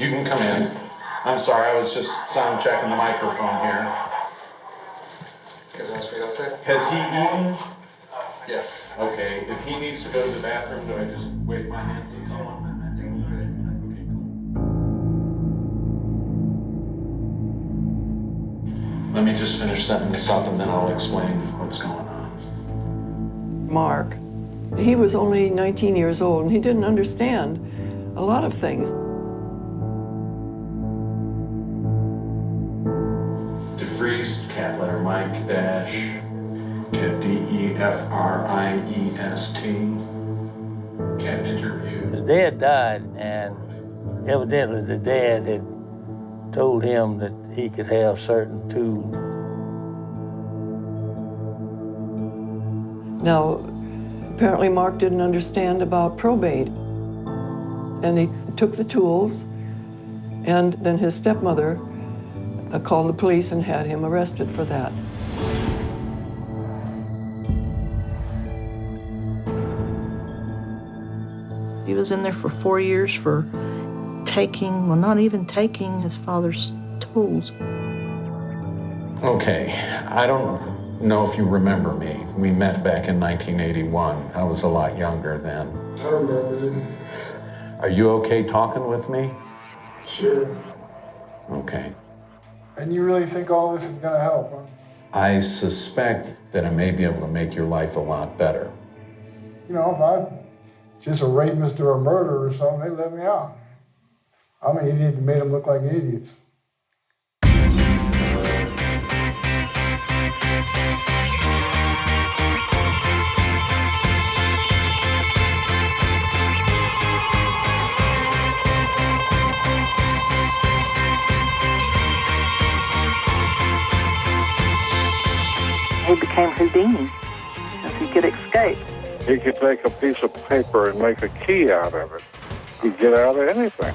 You can come in. I'm sorry, I was just sound checking the microphone here. Has he eaten? Yes. Okay, if he needs to go to the bathroom, do I just wave my hands at someone? Okay, cool. Let me just finish setting this up and then I'll explain what's going on. Mark, he was only 19 years old and he didn't understand a lot of things. DeFriest, cat letter Mike, dash, cat D-E-F-R-I-E-S-T, cat interview. His dad died, and evidently the dad had told him that he could have certain tools. Now, apparently Mark didn't understand about probate. And he took the tools, and then his stepmother called the police and had him arrested for that. He was in there for 4 years for taking, well, not even taking his father's tools. Okay, I don't know if you remember me. We met back in 1981. I was a lot younger then. I remember. Are you okay talking with me? Sure. Okay. And you really think all this is going to help, huh? I suspect that I may be able to make your life a lot better. You know, if I just a rapist or a murderer or something, they let me out. I'm an idiot that made them look like idiots. He became Houdini, if he could escape. He could take a piece of paper and make a key out of it. He'd get out of anything.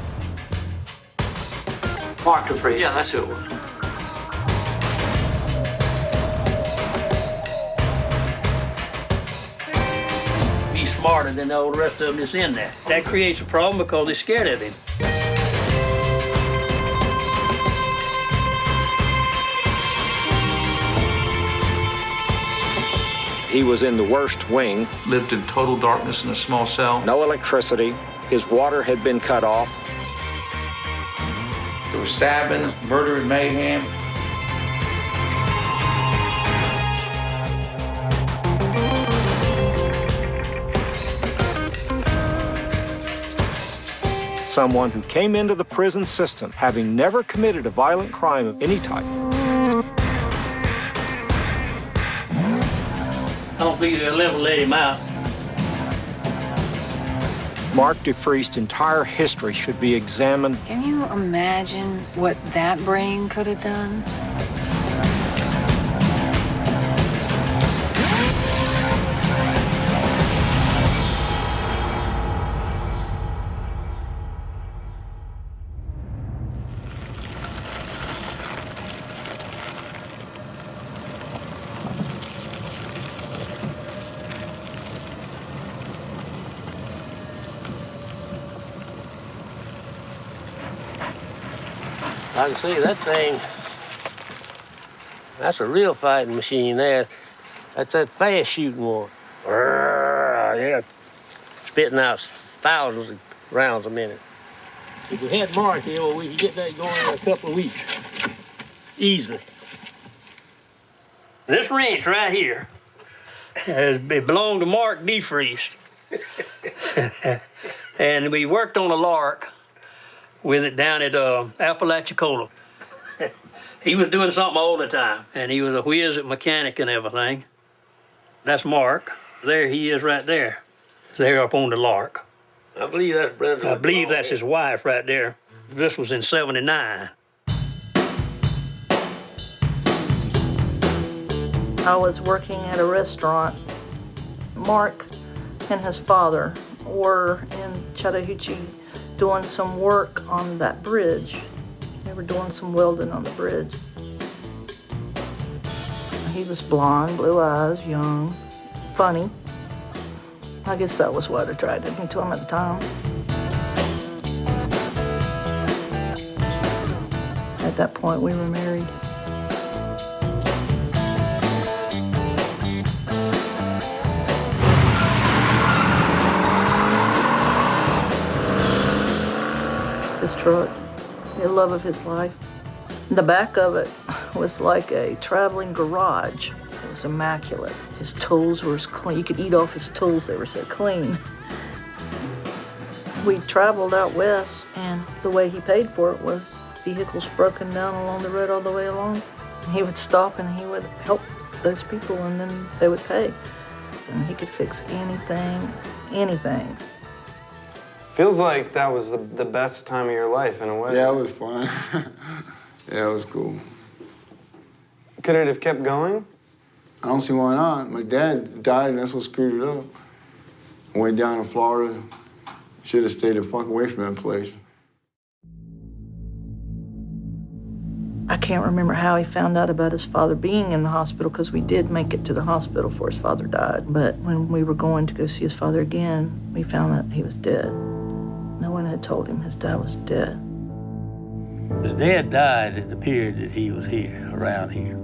Mark DeFriest. Yeah, that's who it was. He's smarter than all the rest of them that's in there. That creates a problem because they're scared of him. He was in the worst wing. Lived in total darkness in a small cell. No electricity. His water had been cut off. There was stabbing, murder, and mayhem. Someone who came into the prison system having never committed a violent crime of any type. I don't think they'll ever let him out. Mark DeFriest's entire history should be examined. Can you imagine what that brain could have done? I can see that thing. That's a real fighting machine there. That's that fast shooting one. Yeah, spitting out thousands of rounds a minute. If we had Mark here, well, we could get that going in a couple of weeks. Easily. This ranch right here it belonged to Mark DeFriest. And we worked on a lark with it down at Apalachicola. He was doing something all the time, and he was a whiz at mechanic and everything. That's Mark. There he is right there. There up on the lark. I believe that's Brenda. I believe that's his wife right there. This was in '79. I was working at a restaurant. Mark and his father were in Chattahoochee doing some work on that bridge. They were doing some welding on the bridge. He was blonde, blue eyes, young, funny. I guess that was what attracted me to him at the time. At that point, we were married. His truck, the love of his life. The back of it was like a traveling garage. It was immaculate. His tools were as clean. You could eat off his tools, they were so clean. We traveled out west, and the way he paid for it was vehicles broken down along the road all the way along. He would stop and he would help those people, and then they would pay. And he could fix anything, anything. Feels like that was the best time of your life in a way. Yeah, it was fun. Yeah, it was cool. Could it have kept going? I don't see why not. My dad died, and that's what screwed it up. I went down to Florida. Should have stayed the fuck away from that place. I can't remember how he found out about his father being in the hospital, because we did make it to the hospital before his father died. But when we were going to go see his father again, we found that he was dead. No one had told him his dad was dead. His dad died at the period that he was here, around here.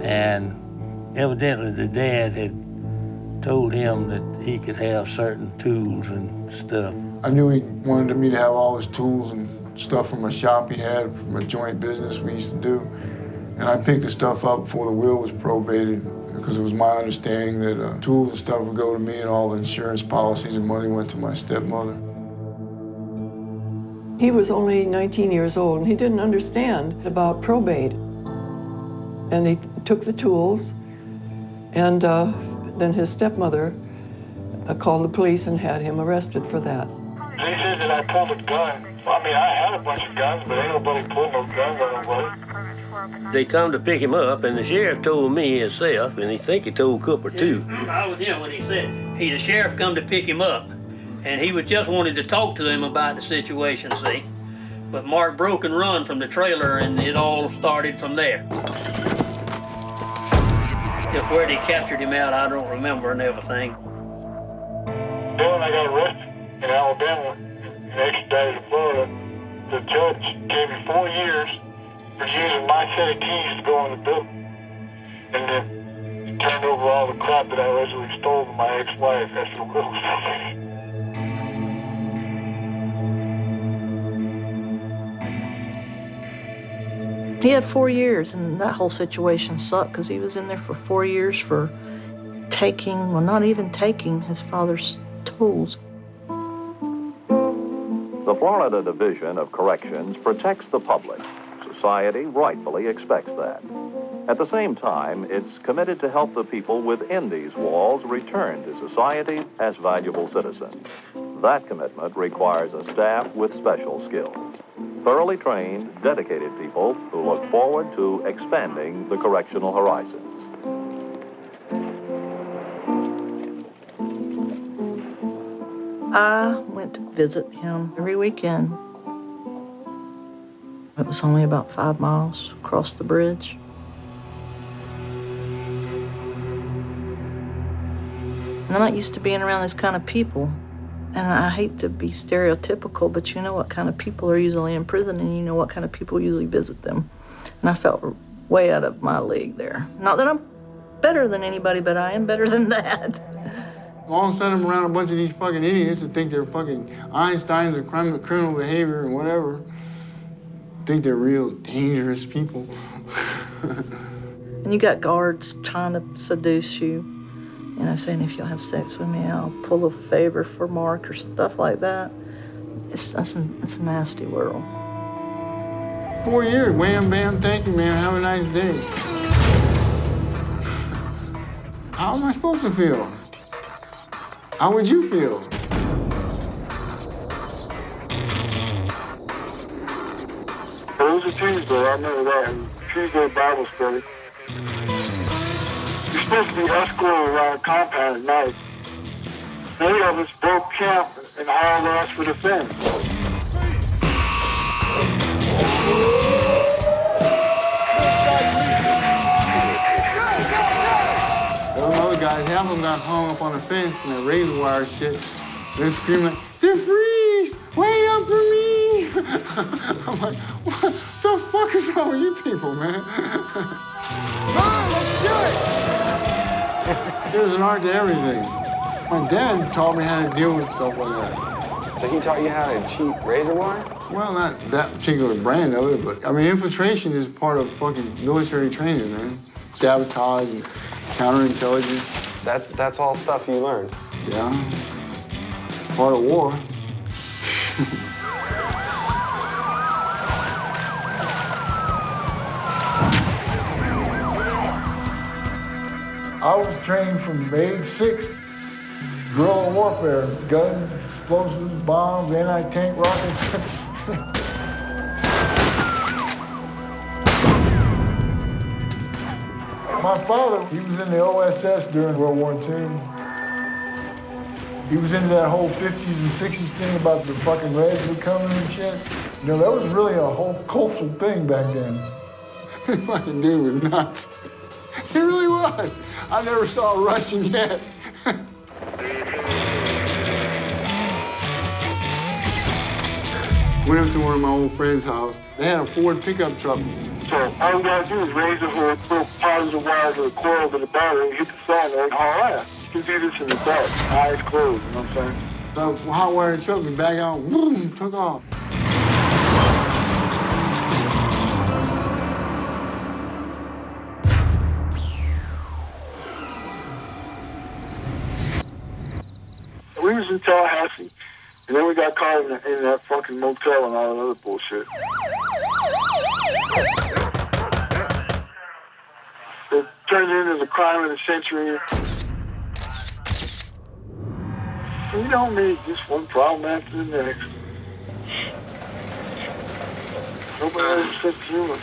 And evidently the dad had told him that he could have certain tools and stuff. I knew he wanted me to have all his tools and stuff from a shop he had, from a joint business we used to do. And I picked the stuff up before the will was probated, because it was my understanding that tools and stuff would go to me, and all the insurance policies and money went to my stepmother. He was only 19 years old, and he didn't understand about probate. And he took the tools, and then his stepmother called the police and had him arrested for that. They said that I pulled a gun. I mean, I had a bunch of guns, but ain't nobody pulled no guns on nobody. They come to pick him up, and the sheriff told me himself, and he think he told Cooper too. I was here when he said the sheriff come to pick him up, and he was just wanted to talk to him about the situation, see? But Mark broke and run from the trailer, and it all started from there. Just where they captured him out, I don't remember and everything. Then when I got arrested in Alabama and extradited to Florida, the judge gave me 4 years for using my set of keys to go in the building. And then he turned over all the crap that I allegedly stole from my ex-wife after the will was probated. He had 4 years, and that whole situation sucked, because he was in there for 4 years for taking, well, not even taking his father's tools. The Florida Division of Corrections protects the public. Society rightfully expects that. At the same time, it's committed to help the people within these walls return to society as valuable citizens. That commitment requires a staff with special skills. Thoroughly trained, dedicated people who look forward to expanding the correctional horizons. I went to visit him every weekend. It was only about 5 miles across the bridge. And I'm not used to being around this kind of people. And I hate to be stereotypical, but you know what kind of people are usually in prison, and you know what kind of people usually visit them. And I felt way out of my league there. Not that I'm better than anybody, but I am better than that. All of a sudden, I'm around a bunch of these fucking idiots that think they're fucking Einsteins or criminal behavior and whatever. Think they're real dangerous people. And you got guards trying to seduce you. You know, saying if you'll have sex with me, I'll pull a favor for Mark or stuff like that. It's a nasty world. 4 years, wham, bam, thank you, man. Have a nice day. How am I supposed to feel? How would you feel? It was a Tuesday, I know that. Tuesday Bible study. You're supposed to be escorted around the compound at night. 8 of us broke camp and hauled ass for the fence. Those other guys, half of them got hung up on the fence and that razor wire shit. They're screaming like, DeFreeze, wait up for me! I'm like, what the fuck shoot people, man. Let's do it! There's an art to everything. My dad taught me how to deal with stuff like that. So he taught you how to cheat razor wire? Well, not that particular brand of it, but I mean, infiltration is part of fucking military training, man. Sabotage and counterintelligence. That's all stuff you learned. Yeah, it's part of war. I was trained from age 6, guerrilla warfare, guns, explosives, bombs, anti-tank rockets. My father, he was in the OSS during World War II. He was into that whole 50s and 60s thing about the fucking Reds were coming and shit. You know, that was really a whole cultural thing back then. Fucking dude was nuts. He really was. I never saw a Russian yet. Went up to one of my old friend's house. They had a Ford pickup truck. So all you gotta do is raise the hood, put powders of wire to the coil of the battery, hit the solenoid, haul ass. You can do this in the dark, eyes closed, you know what I'm saying? The hot wired truck, we back out, boom, took off. We was in Tallahassee, and then we got caught in that fucking motel and all that other bullshit. It turned into the crime of the century. And you don't need just one problem after the next. Nobody has a sense of humor.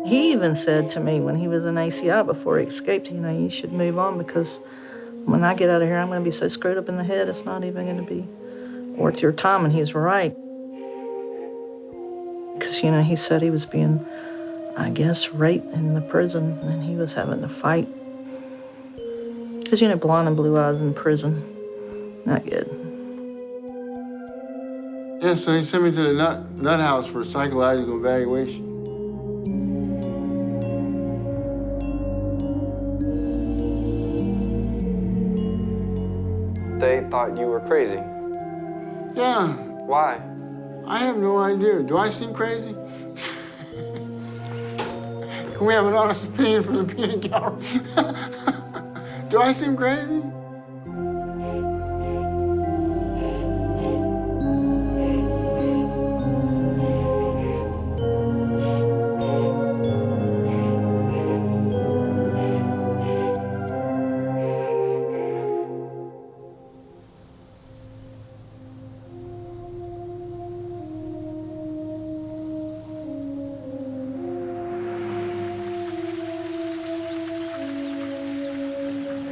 He even said to me when he was in ACI before he escaped, you know, you should move on because when I get out of here, I'm going to be so screwed up in the head, it's not even going to be worth your time. And he was right. Because, you know, he said he was being, I guess, raped in the prison and he was having to fight. Because, you know, blonde and blue eyes in prison, not good. Yeah, so they sent me to the nut house for a psychological evaluation. They thought you were crazy. Yeah. Why? I have no idea. Do I seem crazy? Can we have an honest opinion from the peanut gallery? Do I seem crazy?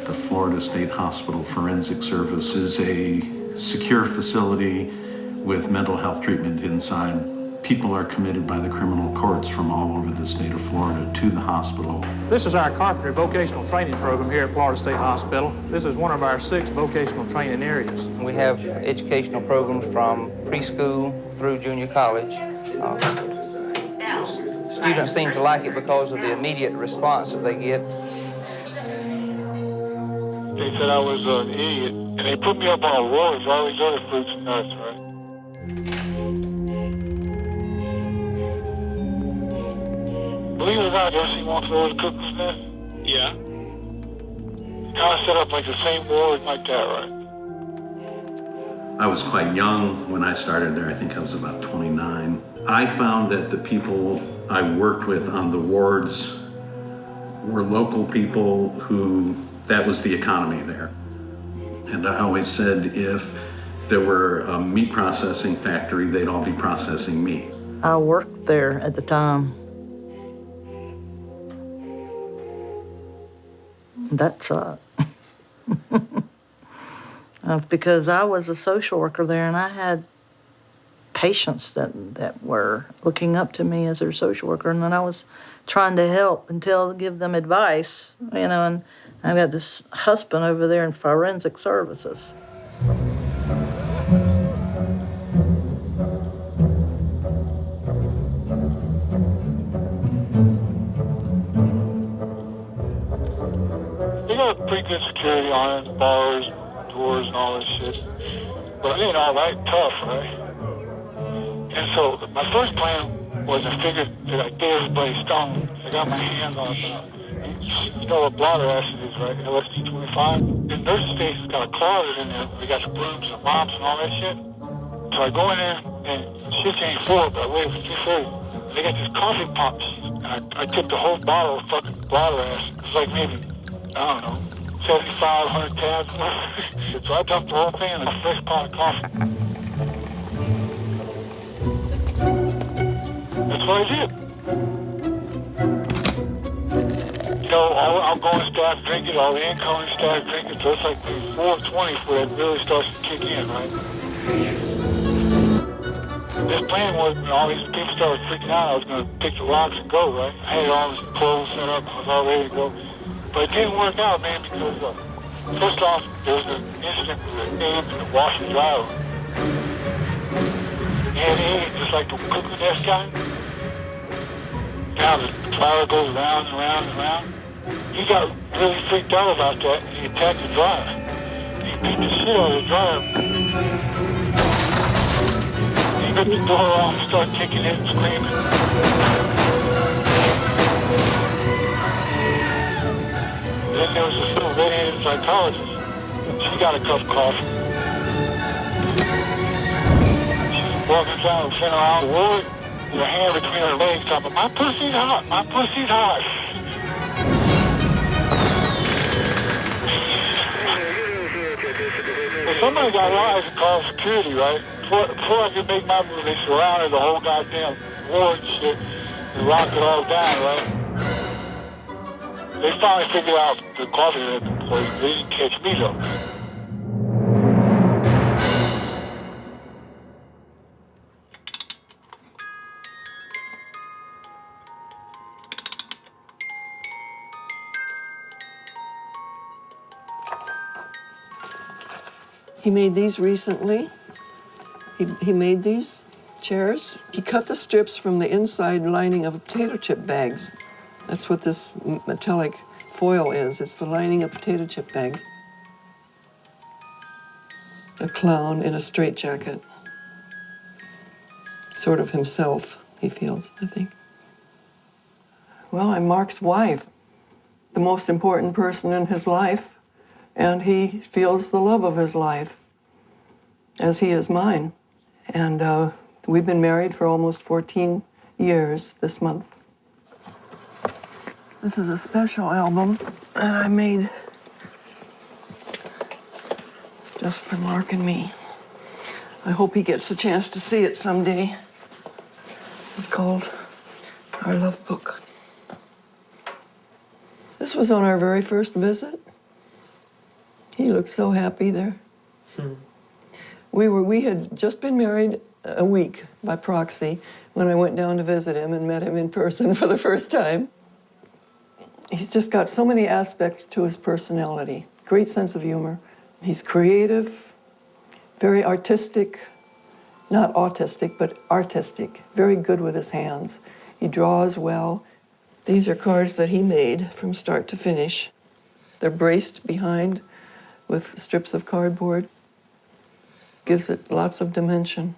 The Florida State Hospital Forensic Service is a secure facility with mental health treatment inside. People are committed by the criminal courts from all over the state of Florida to the hospital. This is our carpentry vocational training program here at Florida State Hospital. This is one of our 6 vocational training areas. We have educational programs from preschool through junior college. Students seem to like it because of the immediate response that they get. They said I was an idiot, and they put me up on a roll with all these other fruits and nuts, right? Believe it or not, you ever seen one floor of the cuckoo's nest? Yeah. Kind of set up like the same board like that, right? I was quite young when I started there. I think I was about 29. I found that the people I worked with on the wards were local people who, that was the economy there. And I always said if there were a meat processing factory, they'd all be processing meat. I worked there at the time. That sucked. Because I was a social worker there and I had patients that were looking up to me as their social worker, and then I was trying to help and give them advice, and I've got this husband over there in forensic services. They got pretty good security on it, bars, doors, and all this shit. But it ain't all that tough, right? And so my first plan was I figured that I'd get everybody stoned. I got my hands on you know what bladder acid is, right? LSD 25. The nurse station's got a closet in there. We got the brooms and mops and all that shit. So I go in there and shit ain't full, but I wait for 2:30. They got this coffee pot, and I took the whole bottle of fucking bladder acid. It's like maybe, I don't know, 7,500 tabs. So I dumped the whole thing in a fresh pot of coffee. That's what I did. You know, I'll go and start drinking, all the incoming start drinking, so it's like 4:20 before that really starts to kick in, right? This plan was when all these people started freaking out, I was going to pick the rocks and go, right? I had all this clothes set up, I was all ready to go. But it didn't work out, man, because first off, there was an incident with a ape in the washer and dryer. And just like the cuckoo nest guy. Now the dryer goes round and round and round. He got really freaked out about that, and he attacked the dryer. He beat the shit out of the dryer. He ripped the door off and started kicking it and screaming. Then there was this little red-headed psychologist. She got a cup of coffee. She's walking down the center aisle the ward with her hand between her legs talking, my pussy's hot, my pussy's hot. Well, somebody got wise and called security, right? Before I could make my move, they surrounded the whole goddamn ward and shit and locked it all down, right? They finally figured out the coffee had been poisoned. They didn't catch me, though. He made these recently. He made these chairs. He cut the strips from the inside lining of potato chip bags. That's what this metallic foil is. It's the lining of potato chip bags. A clown in a straitjacket. Sort of himself, he feels, I think. Well, I'm Mark's wife, the most important person in his life, and he feels the love of his life, as he is mine. And we've been married for almost 14 years this month. This is a special album that I made just for Mark and me. I hope he gets a chance to see it someday. It's called Our Love Book. This was on our very first visit. He looked so happy there. We had just been married a week by proxy when I went down to visit him and met him in person for the first time. He's just got so many aspects to his personality. Great sense of humor. He's creative, very artistic, not autistic, but artistic, very good with his hands. He draws well. These are cards that he made from start to finish. They're braced behind with strips of cardboard. Gives it lots of dimension.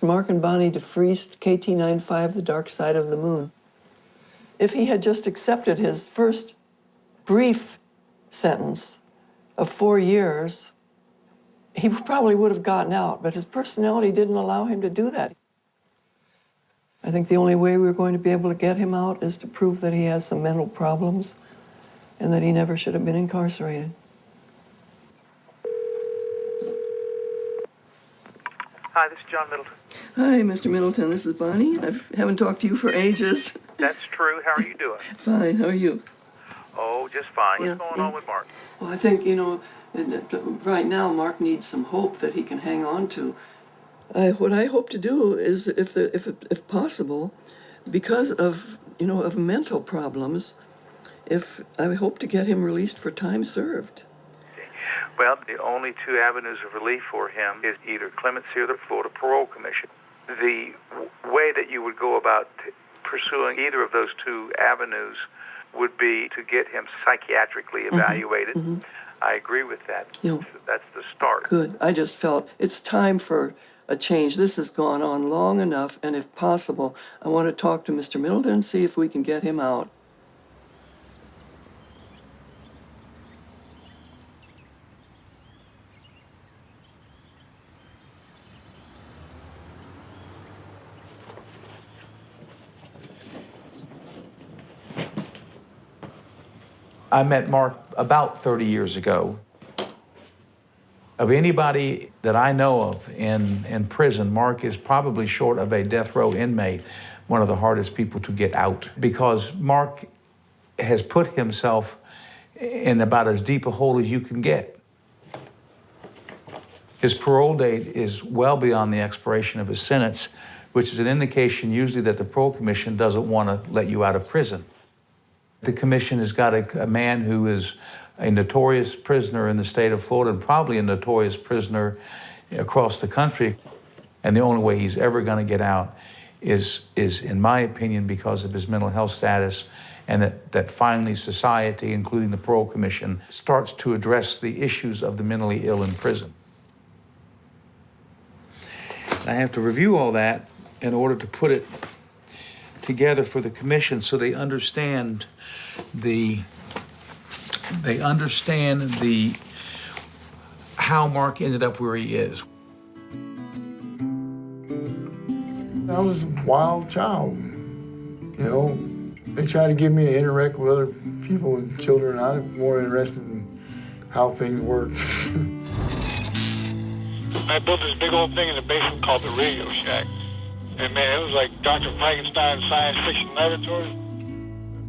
Mark and Bonnie DeFriest, KT-95, The Dark Side of the Moon. If he had just accepted his first brief sentence of 4 years, he probably would have gotten out, but his personality didn't allow him to do that. I think the only way we're going to be able to get him out is to prove that he has some mental problems and that he never should have been incarcerated. Hi, this is John Middleton. Hi, Mr. Middleton. This is Bonnie. I haven't talked to you for ages. That's true. How are you doing? Fine. How are you? Oh, just fine. Yeah, What's going on with Mark? Well, I think, right now Mark needs some hope that he can hang on to. What I hope to do is, if possible, because of of mental problems, I hope to get him released for time served. Well, the only two avenues of relief for him is either clemency or the Florida Parole Commission. The way that you would go about pursuing either of those two avenues would be to get him psychiatrically evaluated. Mm-hmm. I agree with that. Yeah. That's the start. Good. I just felt it's time for a change. This has gone on long enough, and if possible, I want to talk to Mr. Middleton and see if we can get him out. I met Mark about 30 years ago. Of anybody that I know of in prison, Mark is probably, short of a death row inmate, one of the hardest people to get out, because Mark has put himself in about as deep a hole as you can get. His parole date is well beyond the expiration of his sentence, which is an indication usually that the Parole Commission doesn't want to let you out of prison. The commission has got a man who is a notorious prisoner in the state of Florida and probably a notorious prisoner across the country. And the only way he's ever going to get out is, in my opinion, because of his mental health status, and that finally society, including the Parole Commission, starts to address the issues of the mentally ill in prison. I have to review all that in order to put it together for the commission so they understand how Mark ended up where he is. I was a wild child. They tried to get me to interact with other people and children. I'm more interested in how things worked. I built this big old thing in the basement called the Radio Shack. And man, it was like Dr. Frankenstein's science fiction laboratory.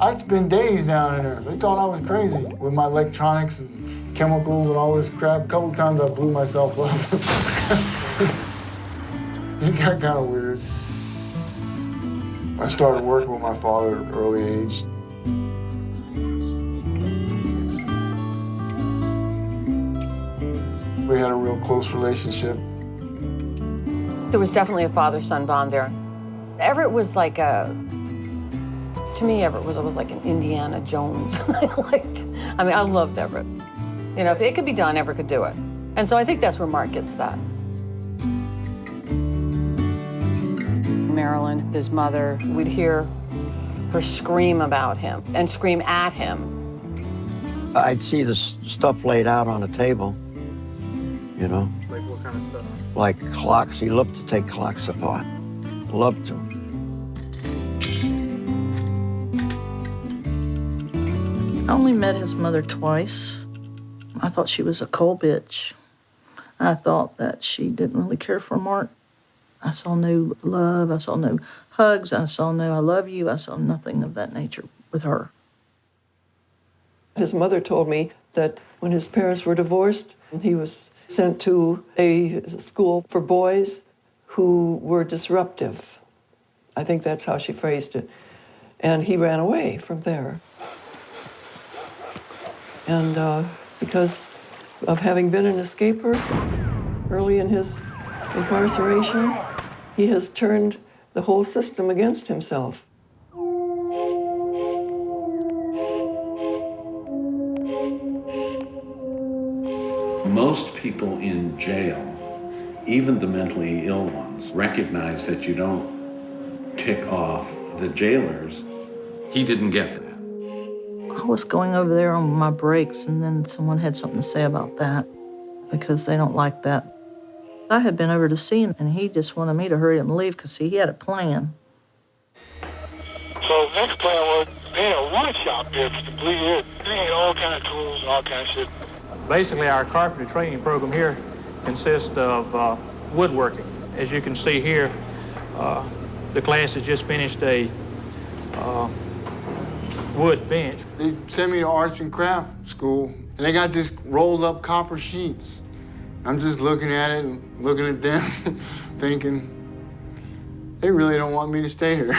I'd spend days down in there. They thought I was crazy with my electronics and chemicals and all this crap. A couple times I blew myself up. It got kind of weird. I started working with my father at an early age. We had a real close relationship. There was definitely a father-son bond there. Everett was like to me, Everett was always like an Indiana Jones. I loved Everett. If it could be done, Everett could do it. And so I think that's where Mark gets that. Marilyn, his mother, we'd hear her scream about him and scream at him. I'd see the stuff laid out on the table, Like what kind of stuff? like clocks. He loved to take clocks apart. Loved to. I only met his mother twice. I thought she was a coal bitch. I thought that she didn't really care for Mark. I saw no love, I saw no hugs, I saw no I love you, I saw nothing of that nature with her. His mother told me that when his parents were divorced, he was sent to a school for boys who were disruptive. I think that's how she phrased it. And he ran away from there. And because of having been an escaper early in his incarceration, he has turned the whole system against himself. Most people in jail, even the mentally ill ones, recognize that you don't tick off the jailers. He didn't get that. I was going over there on my breaks, and then someone had something to say about that because they don't like that. I had been over to see him, and he just wanted me to hurry up and leave because, see, he had a plan. So the next plan was, they had a wood shop there for the bleed. They had all kind of tools and all kind of shit. Basically, our carpentry training program here consists of woodworking. As you can see here, the class has just finished a wood bench. They sent me to arts and craft school, and they got this rolled up copper sheets. I'm just looking at it and looking at them, thinking, they really don't want me to stay here.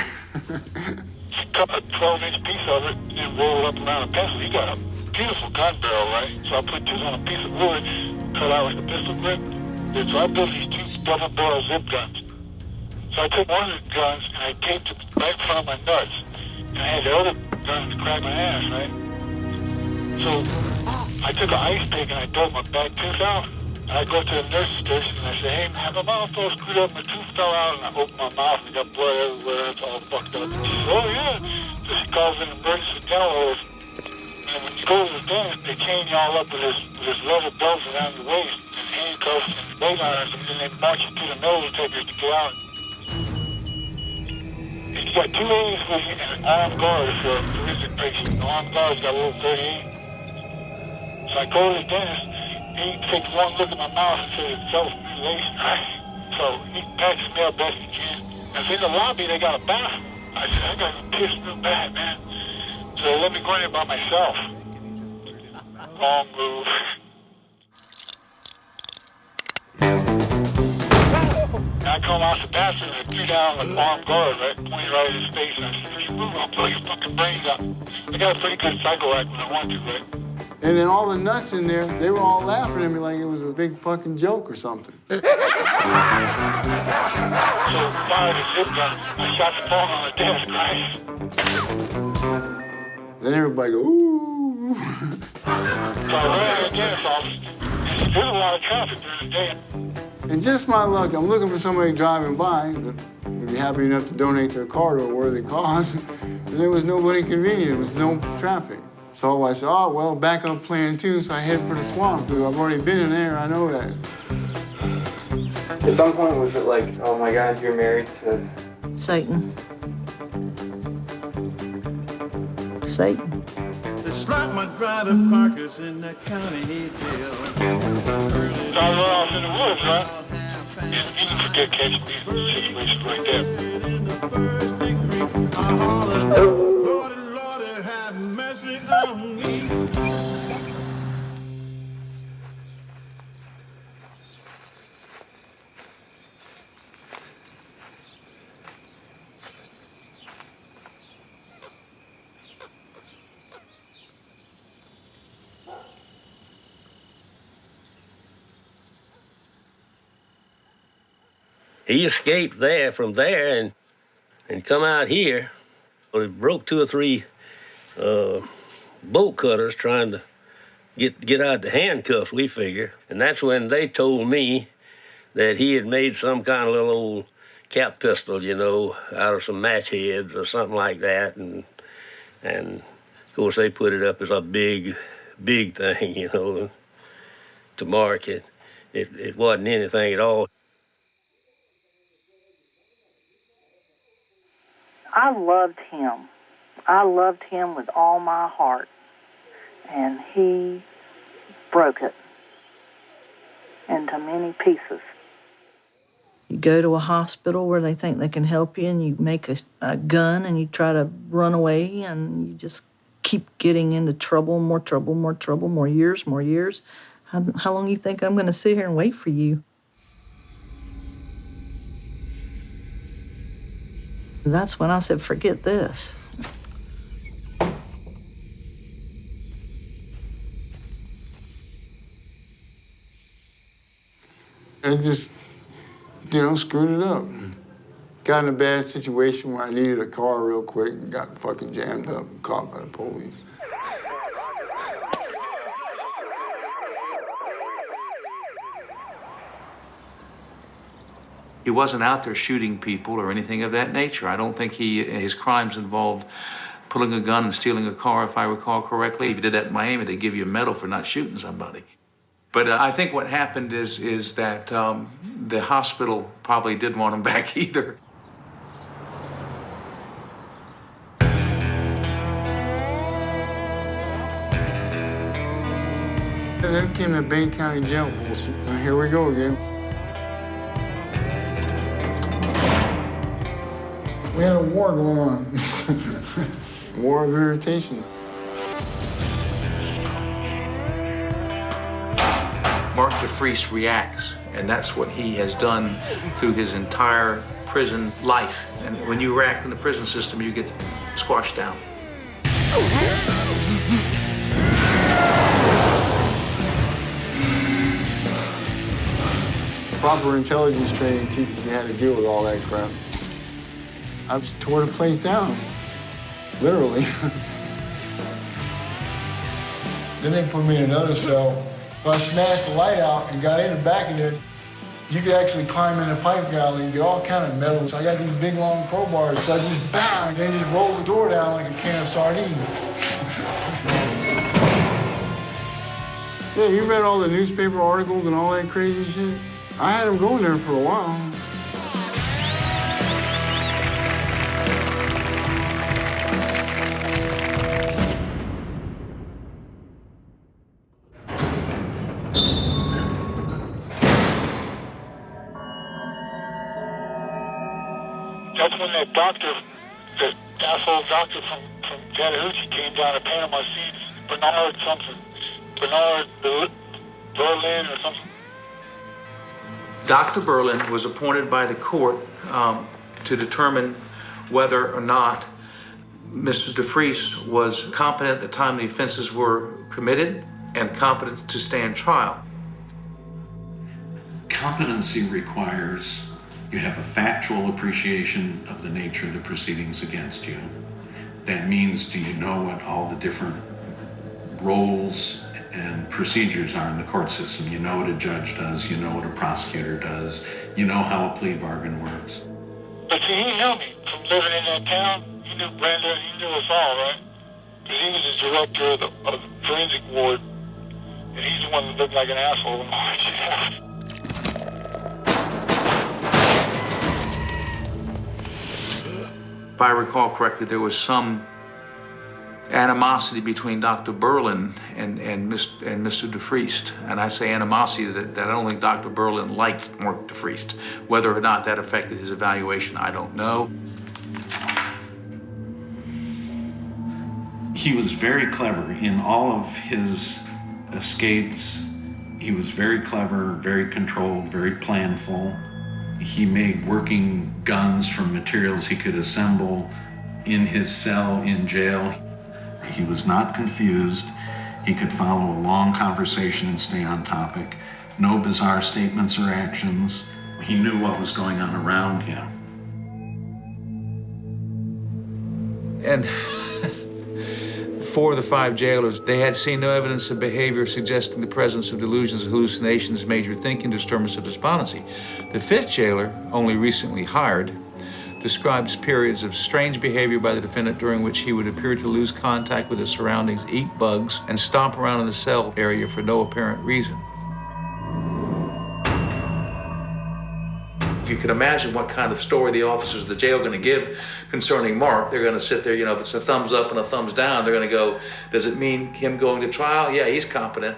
Cut a 12-inch piece of it and roll it up around a pencil. He got a beautiful gun barrel, right? So I put this on a piece of wood, cut out like a pistol grip. And so I built these 2 double-barrel zip guns. So I took one of the guns and I taped it right in front of my nuts. And I had the other gun to crack my ass, right? So I took an ice pick and I dug my back tooth out. And I go to the nurse's station and I say, hey man, my mouth all screwed up, my tooth fell out, and I opened my mouth and got blood everywhere, it's all fucked up. And she said, oh yeah. So she calls in emergency dental. And when you go to the dentist, they chain you all up with this leather belt around your waist and handcuffs and leg irons, and then they march you to the metal detectors to get out. And you got 2 ladies with you and an armed guard for a forensic patient. The armed guard's got a little 38. So I go to the dentist. He takes one look at my mouth and says it's self-mutilation, right? So he patches me up best he can. And in the lobby, they got a bathroom. I said, I got to piss real bad, man. So they let me go in there by myself. Wrong move. And I come out the bathroom and I threw down an armed guard, right? Pointing right at his face. And I said, if you move, I'll blow your fucking brains out. I got a pretty good psycho act when I want to, right? And then all the nuts in there, they were all laughing at me like it was a big fucking joke or something. So fired a zip gun. I shot the phone on the desk, right? Then everybody go, ooh. So I ran to the dentist's office, and there's a lot of traffic during the day. And just my luck, I'm looking for somebody driving by that would be happy enough to donate their car to a worthy cause. And there was nobody convenient, there was no traffic. So I said, oh, well, backup plan 2, so I head for the swamp, because I've already been in there, I know that. At some point, was it like, oh my God, you're married to Satan. Satan. It's like my dried up carcass in that county jail. So I run off in the woods, right? And you can forget catching me in situations like that. Lordy, Lordy, have mercy on me. He escaped from there and come out here. Well, he broke 2 or 3 bolt cutters trying to get out the handcuffs, we figure. And that's when they told me that he had made some kind of little old cap pistol, you know, out of some match heads or something like that. And of course, they put it up as a big thing, you know, to mark it. It wasn't anything at all. I loved him. I loved him with all my heart. And he broke it into many pieces. You go to a hospital where they think they can help you, and you make a gun and you try to run away, and you just keep getting into trouble, more years. How long you think I'm going to sit here and wait for you? That's when I said, forget this. I just, screwed it up. Got in a bad situation where I needed a car real quick and got fucking jammed up and caught by the police. He wasn't out there shooting people or anything of that nature. I don't think his crimes involved pulling a gun and stealing a car, if I recall correctly. If you did that in Miami, they give you a medal for not shooting somebody. But I think what happened is that the hospital probably didn't want him back either. And then came the Bay County Jail bullshit. Now here we go again. We had a war going on. War of irritation. Mark DeFries reacts, and that's what he has done through his entire prison life. And when you react in the prison system, you get squashed down. Proper intelligence training teaches you how to deal with all that crap. I just tore the place down, literally. Then they put me in another cell. So I smashed the light out and got in the back of it. You could actually climb in the pipe gallery and get all kind of metal. So I got these big long crowbars. So I just bang, and then just roll the door down like a can of sardines. Yeah, you read all the newspaper articles and all that crazy shit? I had them going there for a while. That's when that doctor, that asshole doctor from Chattahoochee came down to Panama City, Bernard Berlin or something. Dr. Berlin was appointed by the court to determine whether or not Mr. DeFries was competent at the time the offenses were committed and competent to stand trial. Competency requires you have a factual appreciation of the nature of the proceedings against you. That means, do you know what all the different roles and procedures are in the court system? You know what a judge does, you know what a prosecutor does, you know how a plea bargain works. But see, he knew me from living in that town. He knew Brenda, he knew us all, right? Because he was the director of the forensic ward, and he's the one that looked like an asshole in my house. If I recall correctly, there was some animosity between Dr. Berlin and Mr. DeFries. And I say animosity that I don't think Dr. Berlin liked Mark DeFries. Whether or not that affected his evaluation, I don't know. He was very clever in all of his escapes. He was very clever, very controlled, very planful. He made working guns from materials he could assemble in his cell in jail. He was not confused. He could follow a long conversation and stay on topic. No bizarre statements or actions. He knew what was going on around him. And 4 of the 5 jailers, they had seen no evidence of behavior suggesting the presence of delusions, hallucinations, major thinking, disturbance of despondency. The 5th jailer, only recently hired, describes periods of strange behavior by the defendant during which he would appear to lose contact with his surroundings, eat bugs, and stomp around in the cell area for no apparent reason. You can imagine what kind of story the officers of the jail are going to give concerning Mark. They're going to sit there, you know, if it's a thumbs up and a thumbs down, they're going to go, does it mean him going to trial? Yeah, he's competent.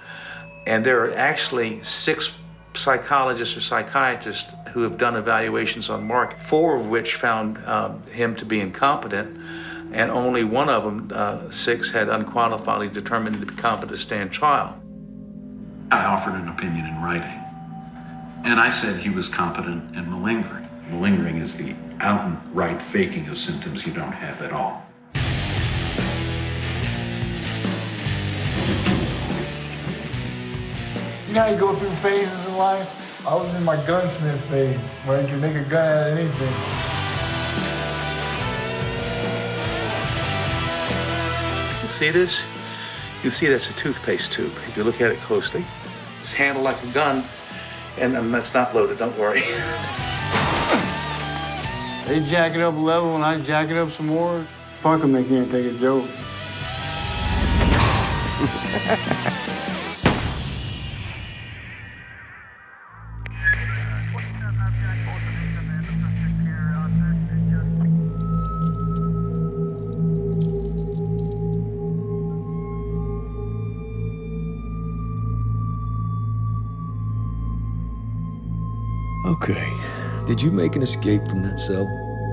And there are actually 6 psychologists or psychiatrists who have done evaluations on Mark, 4 of which found him to be incompetent, and only one of them, 6, had unqualifiedly determined him to be competent to stand trial. I offered an opinion in writing, and I said he was competent in malingering. Malingering is the outright faking of symptoms you don't have at all. You know how you go through phases in life? I was in my gunsmith phase, where you can make a gun out of anything. You see this? You see that's a toothpaste tube. If you look at it closely, it's handled like a gun, and that's not loaded, don't worry. They jack it up a level and I jack it up some more. Fuck them, they can't take a joke. Okay, did you make an escape from that cell?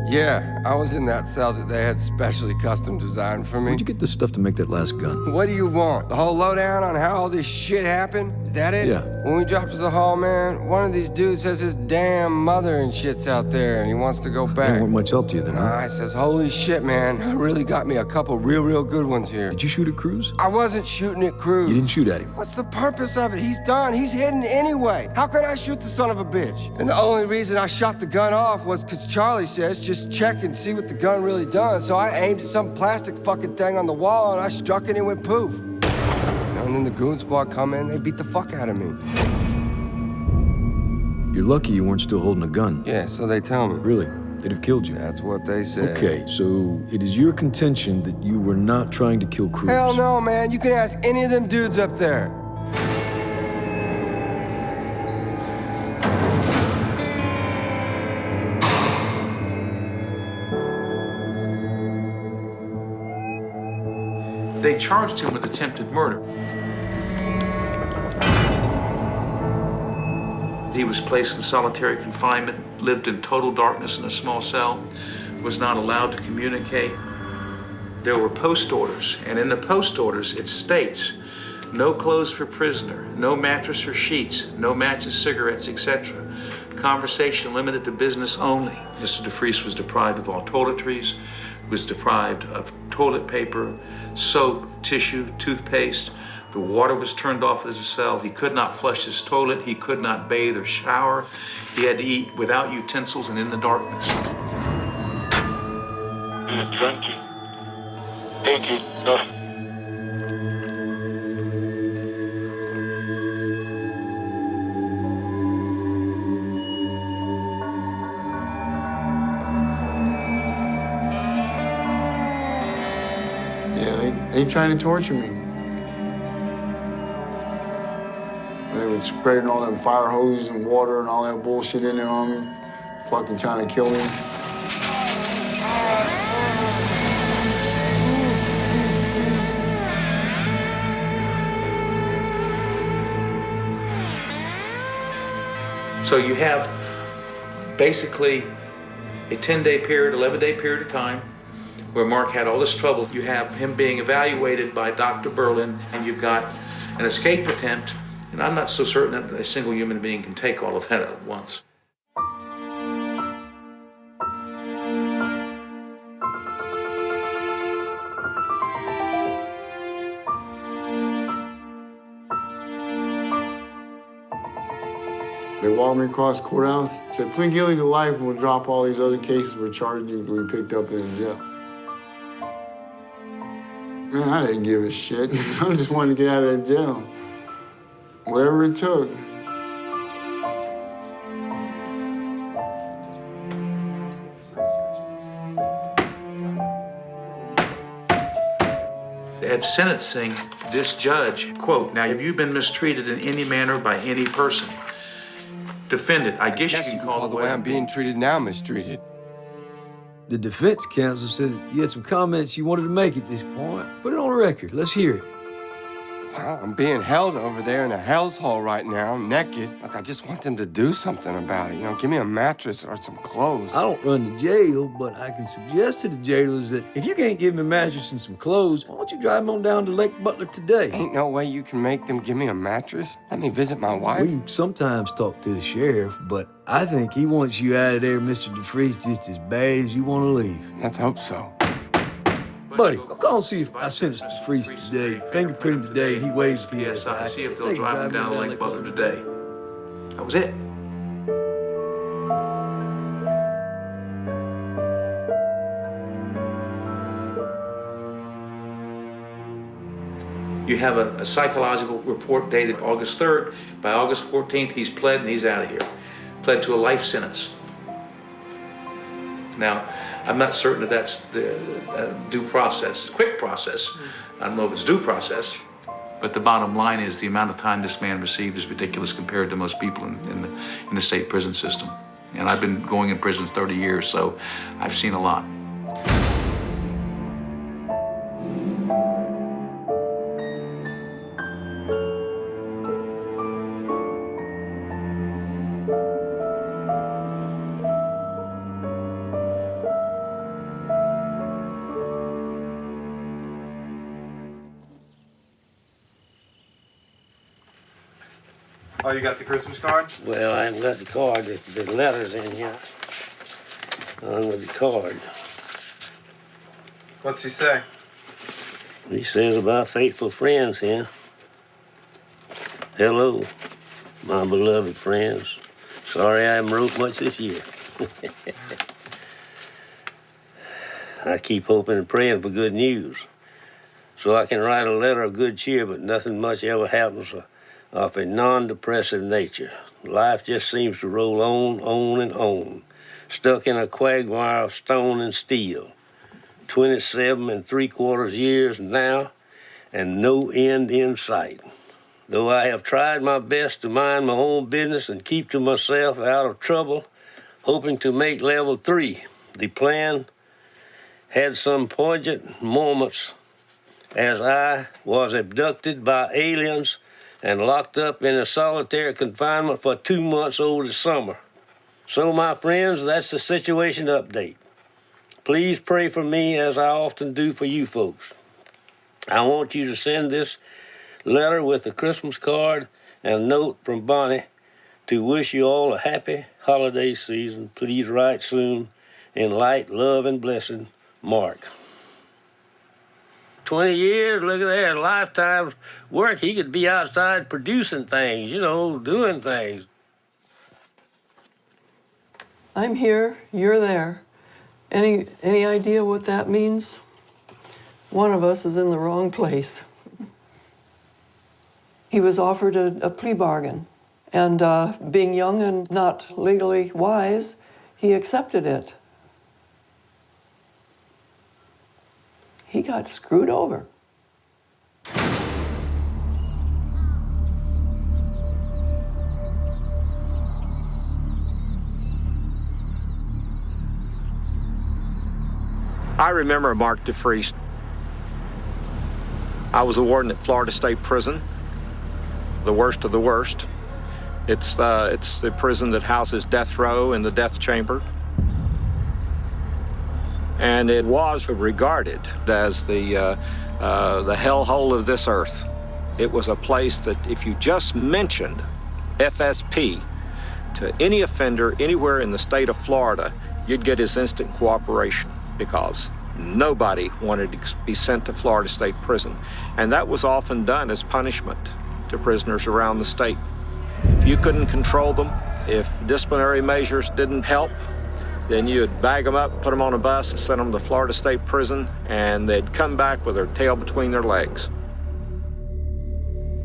Yeah, I was in that cell that they had specially custom designed for me. Where'd you get this stuff to make that last gun? What do you want? The whole lowdown on how all this shit happened? Is that it? Yeah. When we dropped to the hall, man, one of these dudes says his damn mother and shit's out there and he wants to go They back. weren't much help to you then, huh? I says, holy shit, man, I really got me a couple real good ones here. Did you shoot at Cruz? I wasn't shooting at Cruz. You didn't shoot at him. What's the purpose of it? He's done. He's hidden anyway. How could I shoot the son of a bitch? And the only reason I shot the gun off was because Charlie says just check and see what the gun really does. So I aimed at some plastic fucking thing on the wall and I struck it and it went poof. And then the goon squad come in, they beat the fuck out of me. You're lucky you weren't still holding a gun. Yeah, so they tell me. Really? They'd have killed you. That's what they said. Okay, so it is your contention that you were not trying to kill Cruz? Hell no, man. You can ask any of them dudes up there. They charged him with attempted murder. He was placed in solitary confinement, lived in total darkness in a small cell, was not allowed to communicate. There were post orders, and in the post orders it states, no clothes for prisoner, no mattress or sheets, no matches, cigarettes, etc. Conversation limited to business only. Mr. DeFries was deprived of all toiletries, was deprived of toilet paper, soap, tissue, toothpaste. The water was turned off in his cell. He could not flush his toilet. He could not bathe or shower. He had to eat without utensils and in the darkness. Drinking. Thinking. Nothing. Yeah, they tried to torture me. They were spraying all them fire hoses and water and all that bullshit in there on me, fucking trying to kill me. So you have basically a 10-day period, 11-day period of time where Mark had all this trouble. You have him being evaluated by Dr. Berlin, and you've got an escape attempt. And I'm not so certain that a single human being can take all of that at once. They walked me across the courthouse, said, plead guilty to life and we'll drop all these other cases we're charging you we picked up in the jail. Man, I didn't give a shit. I just wanted to get out of that jail. Whatever it took. At sentencing, this judge, quote, now have you been mistreated in any manner by any person? Defendant, I guess you can call the way I'm being treated now mistreated. The defense counsel said you had some comments you wanted to make at this point. Put it on the record. Let's hear it. Well, I'm being held over there in a hell's hole right now, naked. Look, I just want them to do something about it. You know, give me a mattress or some clothes. I don't run the jail, but I can suggest to the jailers that if you can't give me a mattress and some clothes, why don't you drive them on down to Lake Butler today? Ain't no way you can make them give me a mattress. Let me visit my wife. We can sometimes talk to the sheriff, but I think he wants you out of there, Mr. DeFries, just as bad as you want to leave. Let's hope so. Buddy, I'll call and see if I sent DeFries today, fingerprint him today, and he weighs PSI. See if they'll drive him down to Lake Butler today. That was it. You have a psychological report dated August 3rd. By August 14th, he's pled and he's out of here. Pled to a life sentence. Now, I'm not certain that that's the due process, quick process. I don't know if it's due process, but the bottom line is the amount of time this man received is ridiculous compared to most people in the state prison system. And I've been going in prison 30 years, so I've seen a lot. Oh, you got the Christmas card? Well, I haven't got the card. The letter's in here. On with the card. What's he say? He says about faithful friends here. Hello, my beloved friends. Sorry I haven't wrote much this year. I keep hoping and praying for good news, so I can write a letter of good cheer, but nothing much ever happens of a non-depressive nature. Life just seems to roll on and on, stuck in a quagmire of stone and steel. 27 3/4 years now, and no end in sight. Though I have tried my best to mind my own business and keep to myself out of trouble, hoping to make level 3, the plan had some poignant moments as I was abducted by aliens and locked up in a solitary confinement for 2 months over the summer. So, my friends, that's the situation update. Please pray for me as I often do for you folks. I want you to send this letter with a Christmas card and a note from Bonnie to wish you all a happy holiday season. Please write soon. In light, love, and blessing, Mark. 20 years, look at that, lifetime work. He could be outside producing things, doing things. I'm here, you're there. Any idea what that means? One of us is in the wrong place. He was offered a plea bargain, and being young and not legally wise, he accepted it. He got screwed over. I remember Mark DeFries. I was a warden at Florida State Prison, the worst of the worst. It's the prison that houses death row and the death chamber. And it was regarded as the hellhole of this earth. It was a place that if you just mentioned FSP to any offender anywhere in the state of Florida, you'd get his instant cooperation, because nobody wanted to be sent to Florida State Prison. And that was often done as punishment to prisoners around the state. If you couldn't control them, if disciplinary measures didn't help, then you'd bag them up, put them on a bus, and send them to Florida State Prison, and they'd come back with their tail between their legs.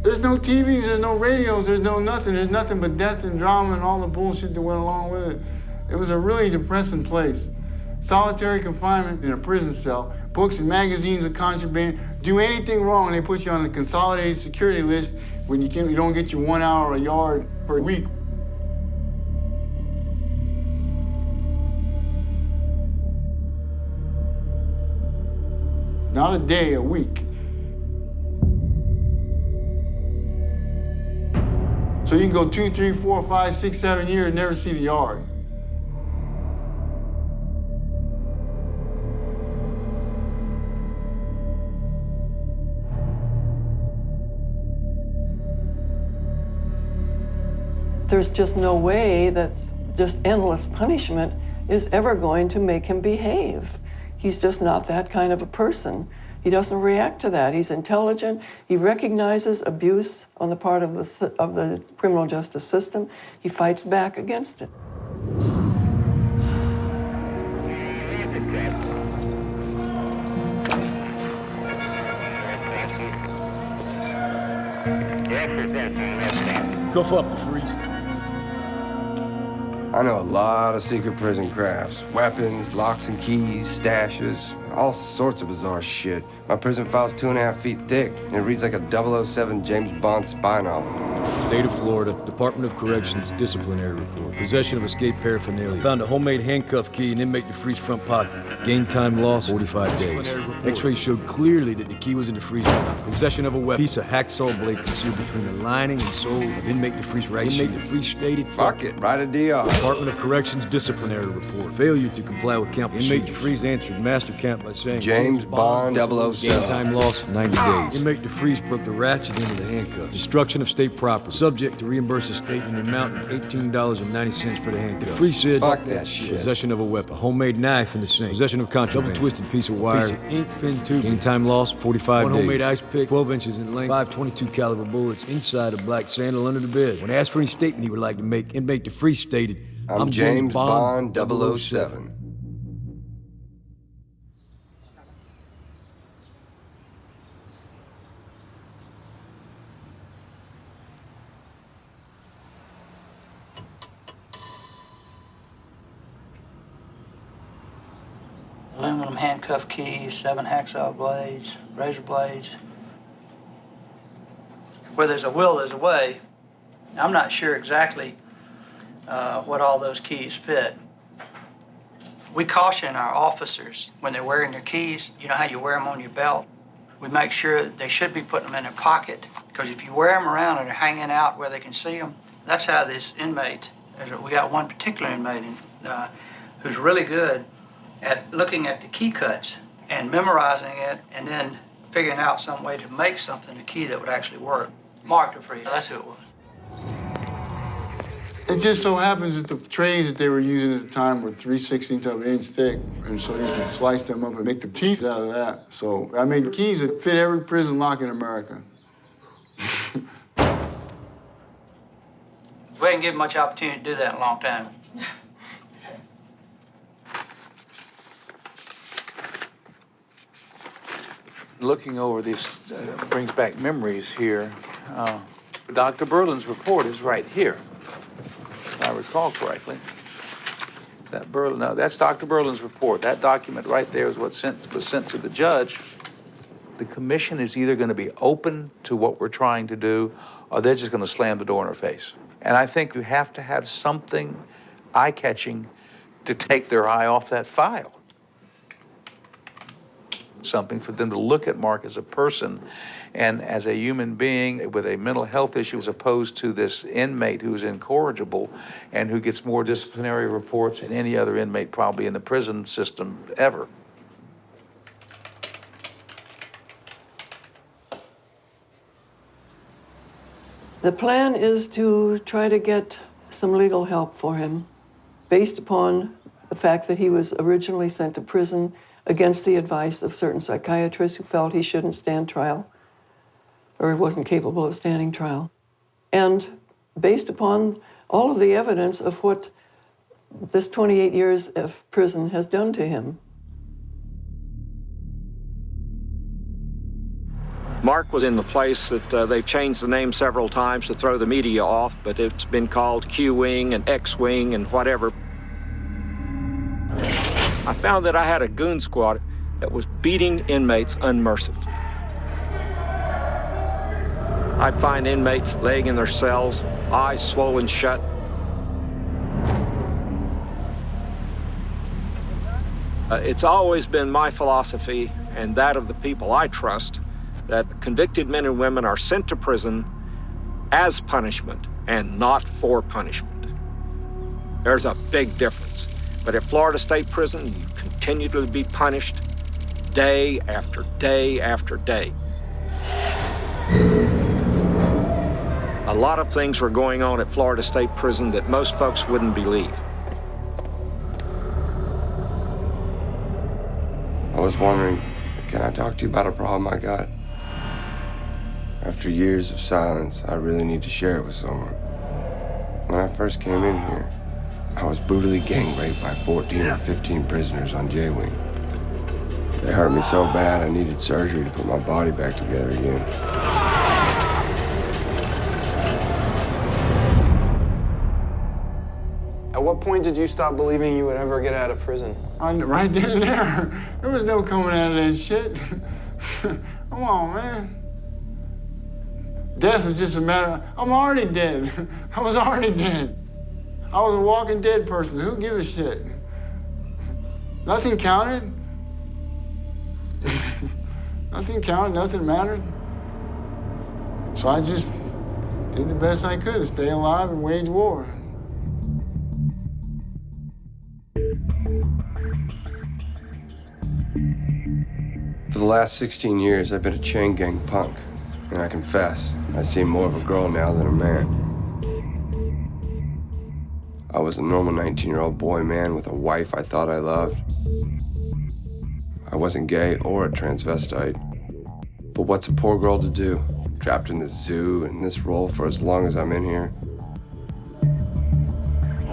There's no TVs, there's no radios, there's no nothing. There's nothing but death and drama and all the bullshit that went along with it. It was a really depressing place. Solitary confinement in a prison cell, books and magazines are contraband. Do anything wrong and they put you on the consolidated security list when you don't get your 1 hour a yard per week. Not a day, a week. So you can go 2, 3, 4, 5, 6, 7 years and never see the yard. There's just no way that just endless punishment is ever going to make him behave. He's just not that kind of a person. He doesn't react to that. He's intelligent. He recognizes abuse on the part of the criminal justice system. He fights back against it. Cuff up, DeFries. I know a lot of secret prison crafts. Weapons, locks and keys, stashes, all sorts of bizarre shit. My prison file's 2.5 feet thick, and it reads like a 007 James Bond spy novel. State of Florida, Department of Corrections disciplinary report. Possession of escaped paraphernalia. Found a homemade handcuff key in inmate DeFries' front pocket. Game time loss, 45 days. X-rays showed clearly that the key was in DeFries' pocket. Possession of a weapon. Piece of hacksaw blade concealed between the lining and sole of inmate DeFries' right shoe. Inmate DeFries stated... Fuck it, write a DR. Department of Corrections disciplinary report. Failure to comply with count procedures. Inmate DeFries answered master count by saying... James Bond Game time loss, 90 days. Inmate DeFreeze broke the ratchet end of the handcuff. Destruction of state property. Subject to reimburse the state in the amount of $18.90 for the handcuff. DeFreeze said, Fuck that shit. Possession of a weapon. A homemade knife in the sink. Possession of contraband. Double-twisted piece of wire. Piece of ink pen tube. Game time loss, 45 days. One homemade ice pick, 12 inches in length. 5 .22 caliber bullets inside a black sandal under the bed. When asked for any statement he would like to make, Inmate DeFreeze stated, I'm James Bond 007. Aluminum handcuff keys, 7 hacksaw blades, razor blades. Where there's a will, there's a way. I'm not sure exactly what all those keys fit. We caution our officers when they're wearing their keys, you know how you wear them on your belt? We make sure that they should be putting them in their pocket, because if you wear them around and they're hanging out where they can see them, that's how this inmate, we got one particular inmate who's really good at looking at the key cuts and memorizing it and then figuring out some way to make something, a key that would actually work. Mark DeFreeze, that's who it was. It just so happens that the trays that they were using at the time were 3/16 of an inch thick, and so you can slice them up and make the teeth out of that. So I made keys that fit every prison lock in America. We ain't given much opportunity to do that in a long time. Looking over this brings back memories here. Dr. Berlin's report is right here, if I recall correctly. That Berlin, no, that's Dr. Berlin's report. That document right there is what was sent to the judge. The commission is either going to be open to what we're trying to do, or they're just going to slam the door in our face. And I think you have to have something eye-catching to take their eye off that file. Something for them to look at Mark as a person and as a human being with a mental health issue, as opposed to this inmate who's incorrigible and who gets more disciplinary reports than any other inmate probably in the prison system ever. The plan is to try to get some legal help for him based upon the fact that he was originally sent to prison against the advice of certain psychiatrists who felt he shouldn't stand trial or wasn't capable of standing trial. And based upon all of the evidence of what this 28 years of prison has done to him. Mark was in the place that they've changed the name several times to throw the media off, but it's been called Q-Wing and X-Wing and whatever. I found that I had a goon squad that was beating inmates unmercifully. I'd find inmates laying in their cells, eyes swollen shut. It's always been my philosophy, and that of the people I trust, that convicted men and women are sent to prison as punishment and not for punishment. There's a big difference. But at Florida State Prison, you continue to be punished day after day after day. A lot of things were going on at Florida State Prison that most folks wouldn't believe. I was wondering, can I talk to you about a problem I got? After years of silence, I really need to share it with someone. When I first came in here, I was brutally gang raped by 14 or 15 prisoners on J-Wing. They hurt me so bad I needed surgery to put my body back together again. At what point did you stop believing you would ever get out of prison? Right then and there. There was no coming out of that shit. Come on, man. Death was just a matter. I'm already dead. I was already dead. I was a walking dead person. Who gives a shit? Nothing counted. Nothing counted, nothing mattered. So I just did the best I could to stay alive and wage war. For the last 16 years, I've been a chain gang punk. And I confess, I seem more of a girl now than a man. I was a normal 19-year-old boy man with a wife I thought I loved. I wasn't gay or a transvestite. But what's a poor girl to do? Trapped in this zoo in this role for as long as I'm in here.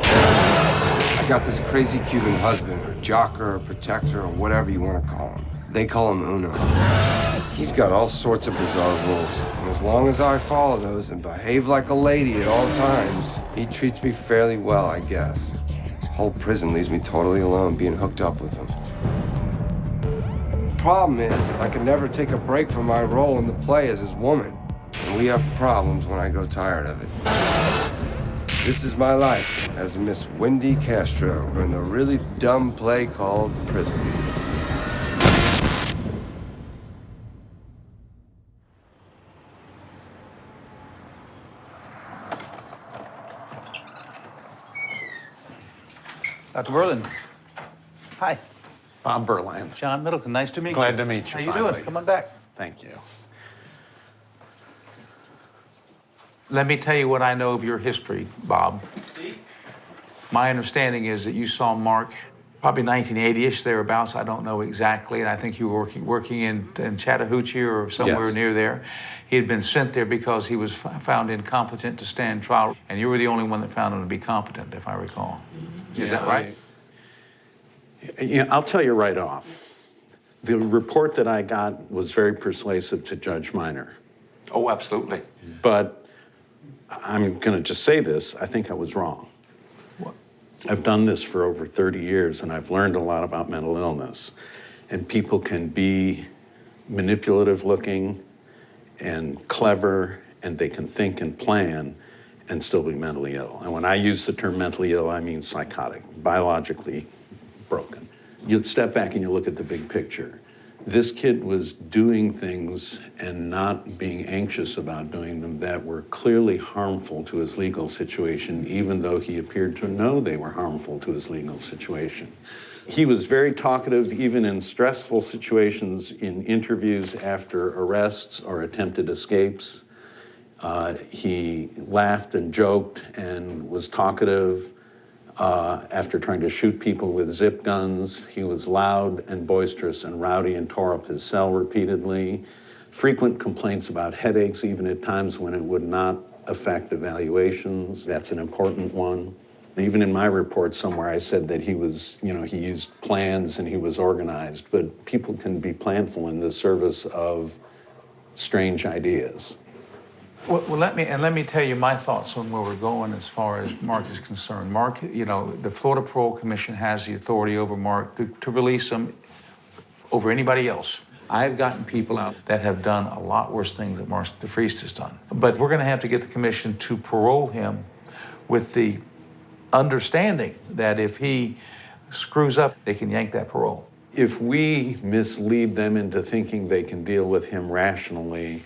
I got this crazy Cuban husband, or jocker, or protector, or whatever you want to call him. They call him Uno. He's got all sorts of bizarre rules, and as long as I follow those and behave like a lady at all times, he treats me fairly well, I guess. The whole prison leaves me totally alone, being hooked up with him. Problem is, I can never take a break from my role in the play as his woman, and we have problems when I grow tired of it. This is my life as Miss Wendy Castro in the really dumb play called Prison. Dr. Berlin. Hi. Bob Berland. John Middleton, nice to meet you. Glad to meet you. How you finally. doing? Come on back. Thank you. Let me tell you what I know of your history, Bob. My understanding is that you saw Mark probably 1980-ish, thereabouts. I don't know exactly. And I think you were working in Chattahoochee or somewhere Yes. near there. He had been sent there because he was found incompetent to stand trial. And you were the only one that found him to be competent, if I recall. Is that right? I'll tell you right off. The report that I got was very persuasive to Judge Minor. Oh, absolutely. But I'm going to just say this, I think I was wrong. What? I've done this for over 30 years, and I've learned a lot about mental illness. And people can be manipulative looking and clever, and they can think and plan and still be mentally ill. And when I use the term mentally ill, I mean psychotic, biologically broken. You step back and you look at the big picture. This kid was doing things and not being anxious about doing them that were clearly harmful to his legal situation, even though he appeared to know they were harmful to his legal situation. He was very talkative, even in stressful situations, in interviews after arrests or attempted escapes. He laughed and joked and was talkative. After trying to shoot people with zip guns, he was loud and boisterous and rowdy and tore up his cell repeatedly. Frequent complaints about headaches, even at times when it would not affect evaluations. That's an important one. Even in my report somewhere, I said that he was, he used plans and he was organized, but people can be planful in the service of strange ideas. Well, let me tell you my thoughts on where we're going as far as Mark is concerned. Mark, the Florida Parole Commission has the authority over Mark to release him over anybody else. I've gotten people out that have done a lot worse things than Mark DeFriest has done. But we're going to have to get the commission to parole him with the understanding that if he screws up, they can yank that parole. If we mislead them into thinking they can deal with him rationally,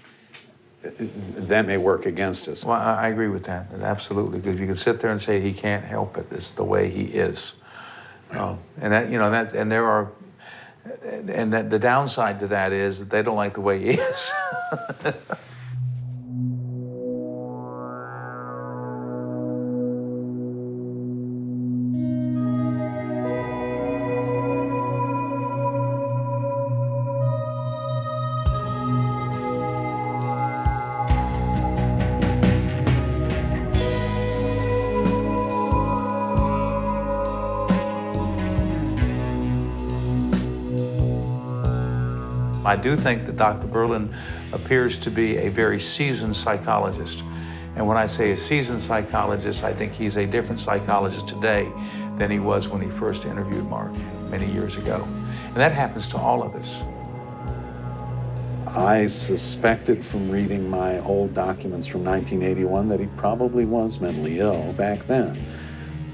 that may work against us. Well, I agree with that, absolutely. Because you can sit there and say he can't help it. It's the way he is, and the downside to that is that they don't like the way he is. I do think that Dr. Berlin appears to be a very seasoned psychologist. And when I say a seasoned psychologist, I think he's a different psychologist today than he was when he first interviewed Mark many years ago. And that happens to all of us. I suspected from reading my old documents from 1981 that he probably was mentally ill back then.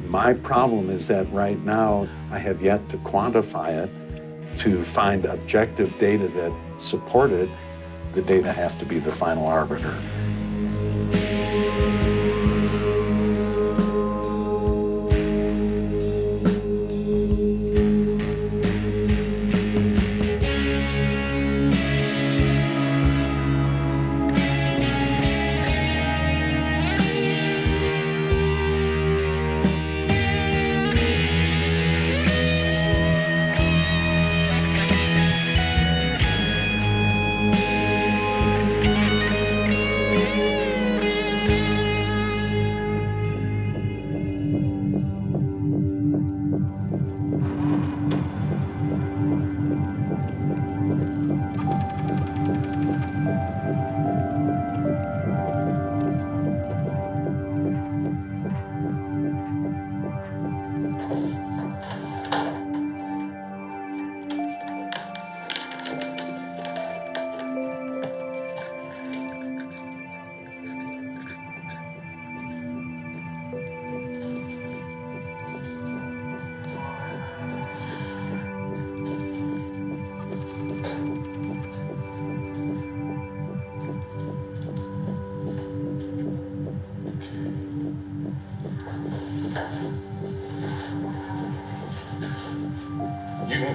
My problem is that right now I have yet to quantify it, to find objective data that support it. The data have to be the final arbiter.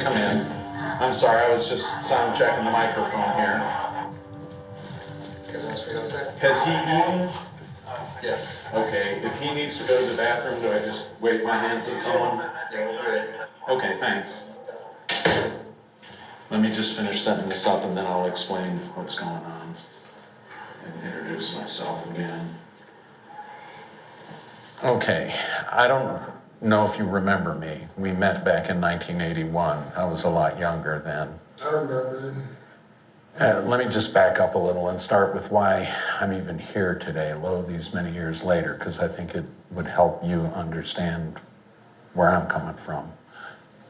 come in. I'm sorry, I was just sound checking the microphone here. Has he eaten? Yes. Okay, if he needs to go to the bathroom, do I just wave my hands at someone? Okay, thanks. Let me just finish setting this up and then I'll explain what's going on and introduce myself again. Okay, I don't know if you remember me. We met back in 1981. I was a lot younger then. I remember. Let me just back up a little and start with why I'm even here today, lo, these many years later, because I think it would help you understand where I'm coming from.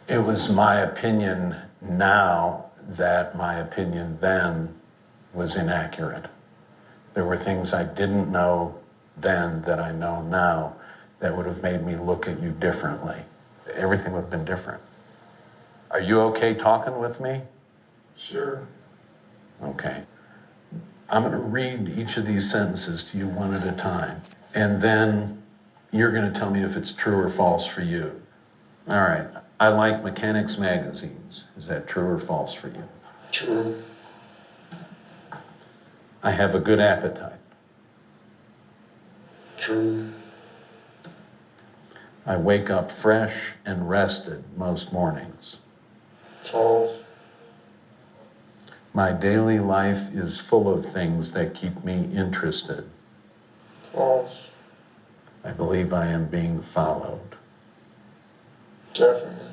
It was my opinion now that my opinion then was inaccurate. There were things I didn't know then that I know now that would have made me look at you differently. Everything would have been different. Are you okay talking with me? Sure. Okay. I'm going to read each of these sentences to you one at a time, and then you're going to tell me if it's true or false for you. All right. I like mechanics magazines. Is that true or false for you? True. I have a good appetite. True. I wake up fresh and rested most mornings. False. My daily life is full of things that keep me interested. False. I believe I am being followed. Definitely.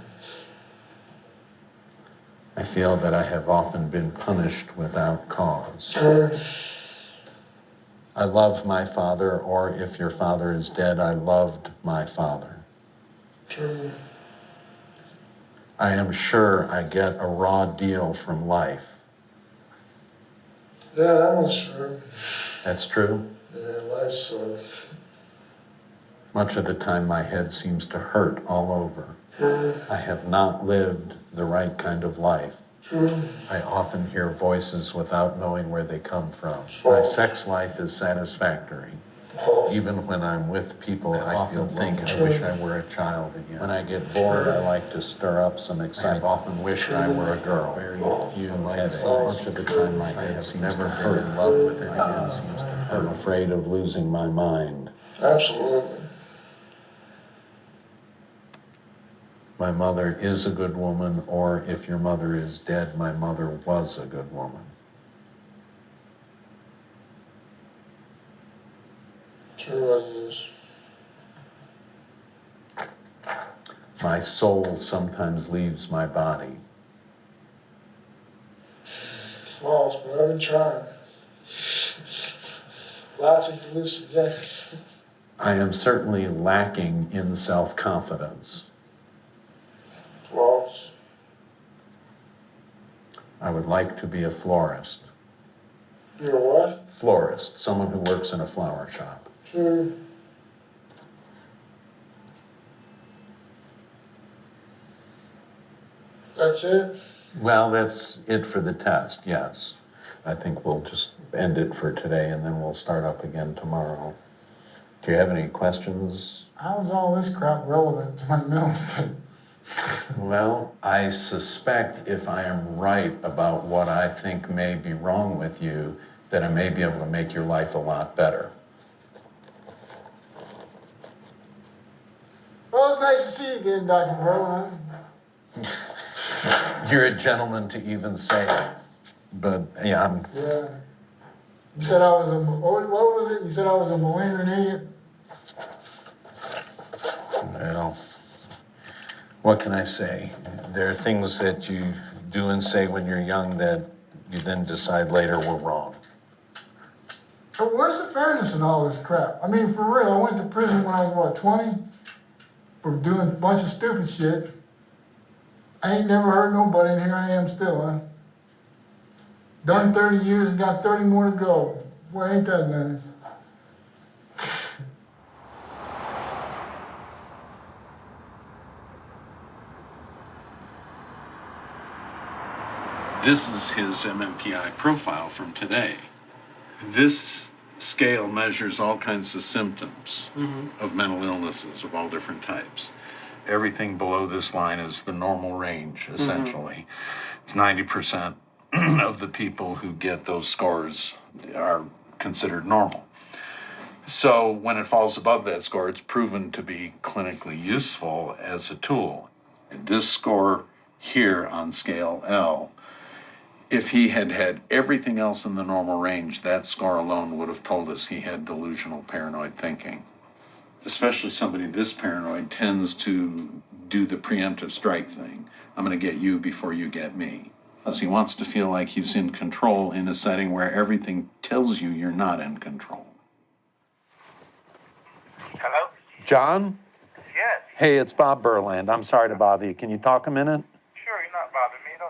I feel that I have often been punished without cause. True. I love my father, or if your father is dead, I loved my father. True. I am sure I get a raw deal from life. Yeah, that one's true. That's true? Yeah, life sucks. Much of the time my head seems to hurt all over. True. I have not lived the right kind of life. True. I often hear voices without knowing where they come from. False. My sex life is satisfactory. False. Even when I'm with people, I often think I wish I were a child again. When I get bored, I like to stir up some excitement. I've often wished I were a girl. Very few headaches. Much of the time my head seems to hurt. In love with it. My head seems to hurt. I'm afraid of losing my mind. Absolutely. My mother is a good woman, or if your mother is dead, my mother was a good woman. True, I use. My soul sometimes leaves my body. False, but I've been trying. Lots of lucid dreams. I am certainly lacking in self-confidence. False. I would like to be a florist. You're what? Florist, someone who works in a flower shop. True. That's it? Well, that's it for the test, yes. I think we'll just end it for today and then we'll start up again tomorrow. Do you have any questions? How is all this crap relevant to my mental state? Well, I suspect if I am right about what I think may be wrong with you, that I may be able to make your life a lot better. Well, it's nice to see you again, Dr. Perlin. You're a gentleman to even say it, but yeah, Yeah. You said I was a, what was it? You said I was a malingering idiot? well, what can I say? There are things that you do and say when you're young that you then decide later were wrong. But where's the fairness in all this crap? I mean, for real, I went to prison when I was, what, 20? For doing a bunch of stupid shit. I ain't never hurt nobody, and here I am still, huh? Done 30 years and got 30 more to go. Boy, ain't that nice. This is his MMPI profile from today. This scale measures all kinds of symptoms of mental illnesses of all different types. everything below this line is the normal range, essentially. It's 90% of the people who get those scores are considered normal. So when it falls above that score, it's proven to be clinically useful as a tool. This score here on scale L, if he had had everything else in the normal range, that score alone would have told us he had delusional paranoid thinking. Especially somebody this paranoid tends to do the preemptive strike thing. I'm going to get you before you get me. Because he wants to feel like he's in control in a setting where everything tells you you're not in control. Hello? John? Yes. Hey, it's Bob Berland. I'm sorry to bother you. Can you talk a minute? Sure, you're not bothering me at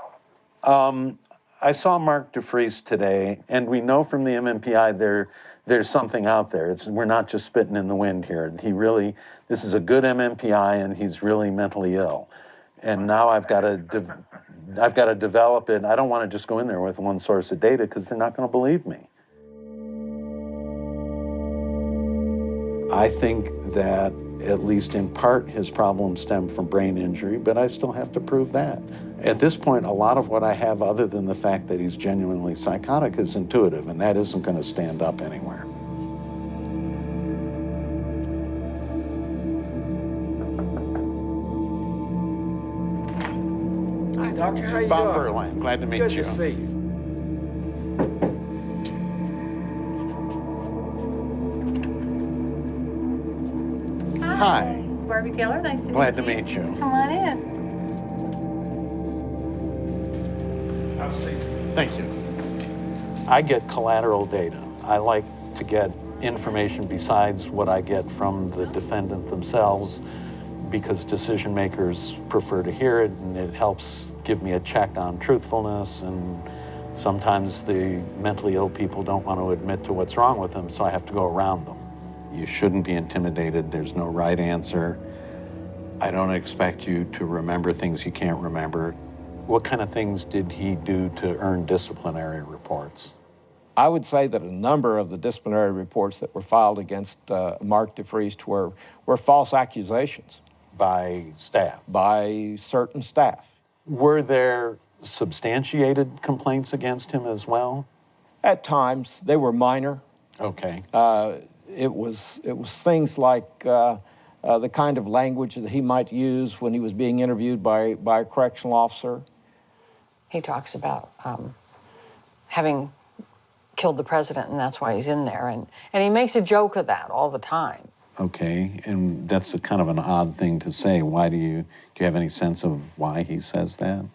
all. I saw Mark DeFries today, and we know from the MMPI there's something out there. We're not just spitting in the wind here. This is a good MMPI, and he's really mentally ill. And now I've got to develop it. I don't want to just go in there with one source of data because they're not going to believe me. I think that at least in part his problems stem from brain injury, but I still have to prove that. At this point, a lot of what I have other than the fact that he's genuinely psychotic is intuitive, and that isn't going to stand up anywhere. Hi, Doctor. How you Bob doing? Berland, glad to meet Good you. to see you. Hi. Barbie Taylor, nice to meet you. Glad to meet you. Come on in. Thank you. I get collateral data. I like to get information besides what I get from the defendant themselves because decision makers prefer to hear it, and it helps give me a check on truthfulness, and sometimes the mentally ill people don't want to admit to what's wrong with them, so I have to go around them. You shouldn't be intimidated. There's no right answer. I don't expect you to remember things you can't remember. What kind of things did he do to earn disciplinary reports? I would say that a number of the disciplinary reports that were filed against Mark DeFries were false accusations. By staff? By certain staff. Were there substantiated complaints against him as well? At times. They were minor. Okay. It was things like the kind of language that he might use when he was being interviewed by a correctional officer. He talks about having killed the president, and that's why he's in there. And he makes a joke of that all the time. Okay, and that's a kind of an odd thing to say. Why do you have any sense of why he says that?